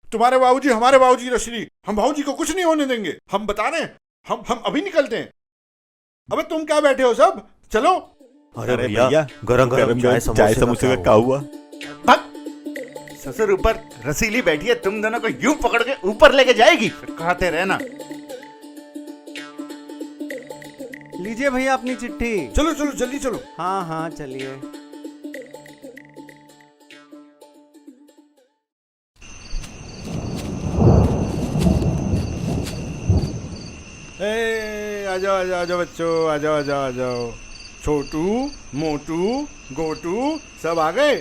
तुम्हारे बाबूजी हमारे बाबूजी रसीली, हम बाबूजी को कुछ नहीं होने देंगे। हम बता रहे हैं, हम अभी निकलते हैं। अबे तुम क्या बैठे हो सब, चलो। अरे भैया गरम गरम चाय समोसे का क्या हुआ? ससुर ऊपर रसीली बैठी है, तुम दोनों को यूं पकड़ के ऊपर लेके जाएगी, फिर खाते रहना। लीजिए भैया अपनी चिट्ठी। चलो चलो जल्दी चलो। हाँ हाँ चलिए। आ जाओ आ जाओ आ जाओ बच्चों, आ जाओ आ जाओ आ जाओ। छोटू मोटू गोटू सब आ गए।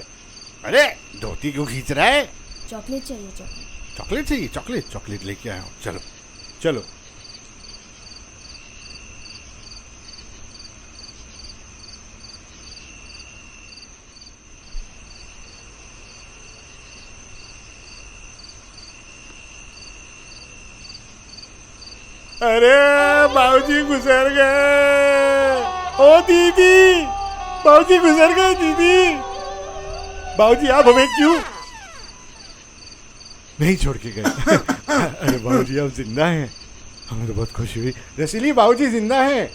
अरे धोती क्यों खींच रहा है? चॉकलेट चाहिए, चॉकलेट। चॉकलेट चाहिए? चॉकलेट चॉकलेट लेके आया हूँ, चलो चलो। अरे बाबूजी गुजर गए। ओ दीदी, बाबूजी गुजर गए। दीदी, बाबूजी आप हमें क्यों नहीं छोड़ के गए? अरे बाबूजी आप जिंदा हैं, हमें तो बहुत खुशी हुई। रसीली बाबूजी जिंदा हैं।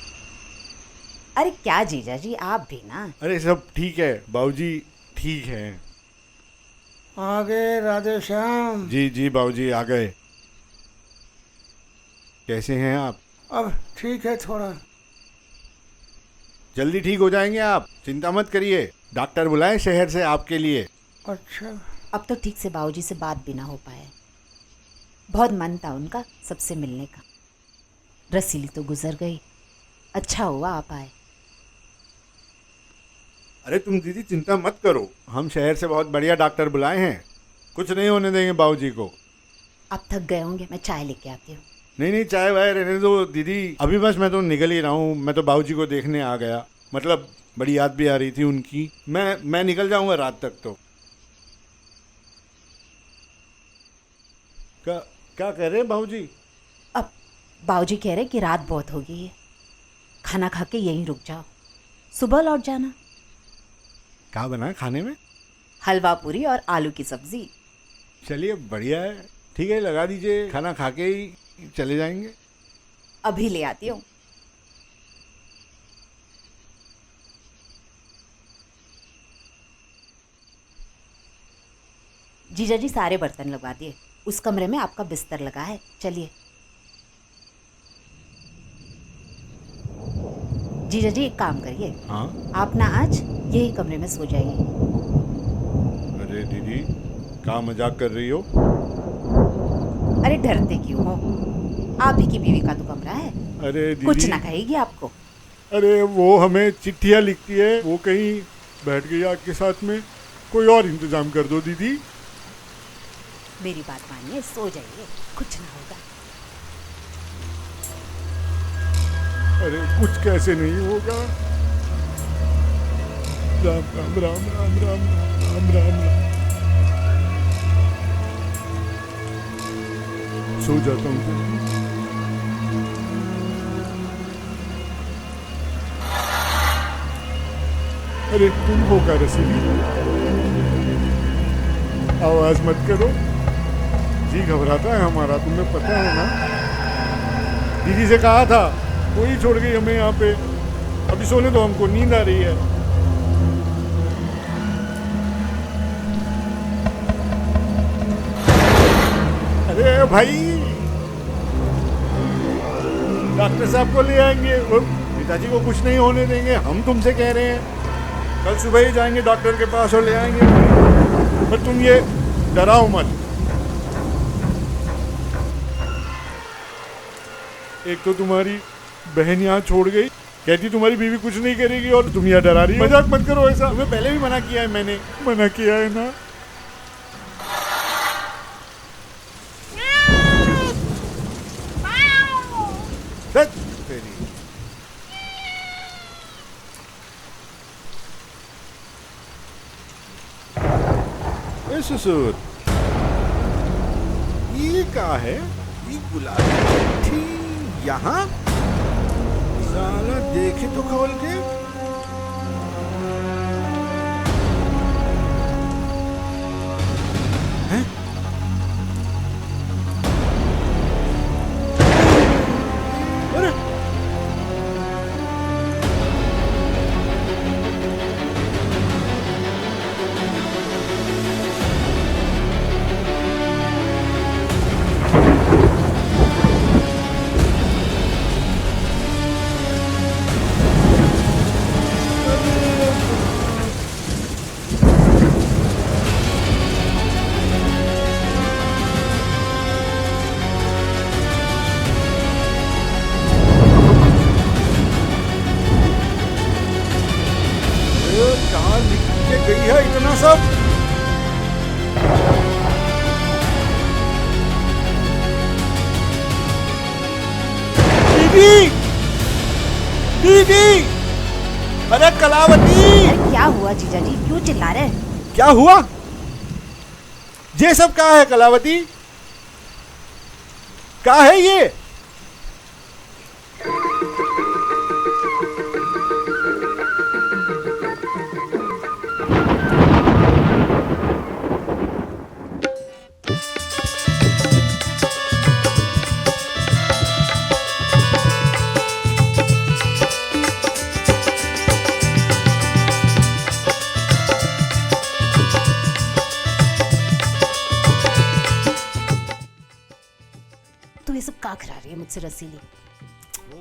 अरे क्या जीजा जी आप भी ना। अरे सब ठीक है बाबूजी, ठीक है। आ गए राधे श्याम। जी जी बाबूजी आ गए। कैसे हैं आप? अब ठीक है थोड़ा। जल्दी ठीक हो जाएंगे आप, चिंता मत करिए। डॉक्टर बुलाएं शहर से आपके लिए। अच्छा। अब तो ठीक से बाबूजी से बात भी ना हो पाए। बहुत मन था उनका सबसे मिलने का। रसीली तो गुजर गई, अच्छा हुआ आप आए। अरे तुम दीदी चिंता मत करो, हम शहर से बहुत बढ़िया डॉक्टर बुलाए हैं, कुछ नहीं होने देंगे बाबूजी को। आप थक गए होंगे, मैं चाय लेके आती हूँ। नहीं नहीं चाय वाय रहने दो दीदी, अभी बस मैं तो निकल ही रहा हूँ। मैं तो बाबूजी को देखने आ गया, मतलब बड़ी याद भी आ रही थी उनकी। मैं निकल जाऊंगा रात तक तो। क्या कह रहे हैं बाबूजी? अब बाबूजी कह रहे कि रात बहुत हो गई है, खाना खा के यहीं रुक जाओ, सुबह लौट जाना। क्या बना है खाने में? हलवा पूरी और आलू की सब्जी। चलिए बढ़िया है, ठीक है लगा दीजिए, खाना खा के ही चले जाएंगे। अभी ले आती हूँ। जीजा जी सारे बर्तन लगवा दिए, उस कमरे में आपका बिस्तर लगा है, चलिए। जीजा जी एक काम करिए। हाँ? आप ना आज यही कमरे में सो जाइए। अरे दीदी क्या मजाक कर रही हो? अरे डरते क्यों हो, आप ही की बीवी का तो कमरा है। अरे दीदी कुछ ना कहेगी आपको। अरे वो हमें चिट्ठियाँ लिखती है, वो कहीं बैठ गई आपके साथ में, कोई और इंतजाम कर दो दीदी। मेरी बात मानिए, सो जाइए, कुछ ना होगा। अरे कुछ कैसे नहीं होगा। राम राम राम राम राम राम राम राम। सो जाता हूँ जल्दी। अरे तुम हो क्या रसीली? आवाज मत करो, जी घबराता है हमारा, तुम्हें पता है ना। दीदी से कहा था, कोई छोड़ गई हमें यहाँ पे। अभी सोने दो हमको, नींद आ रही है। अरे भाई डॉक्टर साहब को ले आएंगे, वो पिताजी को कुछ नहीं होने देंगे, हम तुमसे कह रहे हैं। कल सुबह ही जाएंगे डॉक्टर के पास और ले आएंगे। पर तुम ये डराओ मत। एक तो तुम्हारी बहन यहाँ छोड़ गई, कहती तुम्हारी बीवी कुछ नहीं करेगी, और तुम यहाँ डरा रही हो। मजाक मत करो ऐसा, तुम्हें पहले भी मना किया है मैंने। मना किया है ना। ससुर ये क्या है? ये गुलाबी चिट्ठी यहाँ? साला देखे तो खोल के। हैं? दीदी, दीदी, अरे कलावती। क्या हुआ जीजा जी, क्यों चिल्ला रहे हैं? क्या हुआ? ये सब क्या है कलावती? क्या है ये? तू ये सब का करा रही है मुझसे रसीली?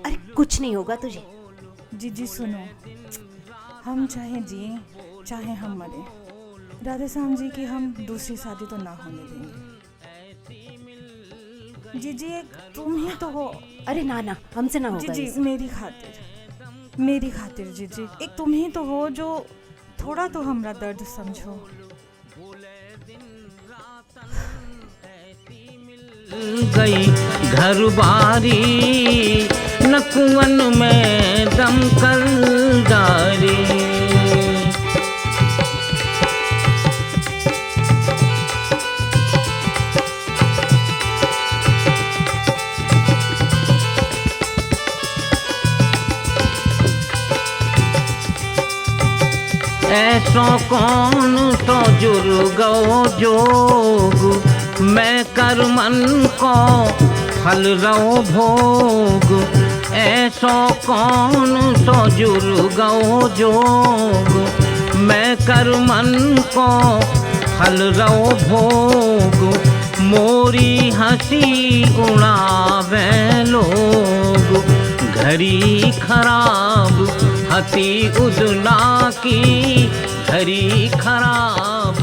अरे कुछ नहीं होगा तुझे। जीजी सुनो, हम चाहे जिए चाहे हम मरे, राधे श्याम जी की हम दूसरी शादी तो ना होने देंगे। जीजी एक तुम ही तो हो। अरे ना ना, हमसे ना होगा। जीजी मेरी खातिर जीजी एक तुम ही तो हो जो थोड़ा तो हमरा दर्द समझो। गई घर बारी न कुवन में दमकल डारी। ऐसो कौन सो जुर्गो जोग, मैं कर मन को फल रो भोग। ऐसो कौन सो जुर्गो जोग, मैं कर मन को फल रो भोग। मोरी हंसी उड़ावे लोग, घड़ी खराब हती उदना की घड़ी खराब।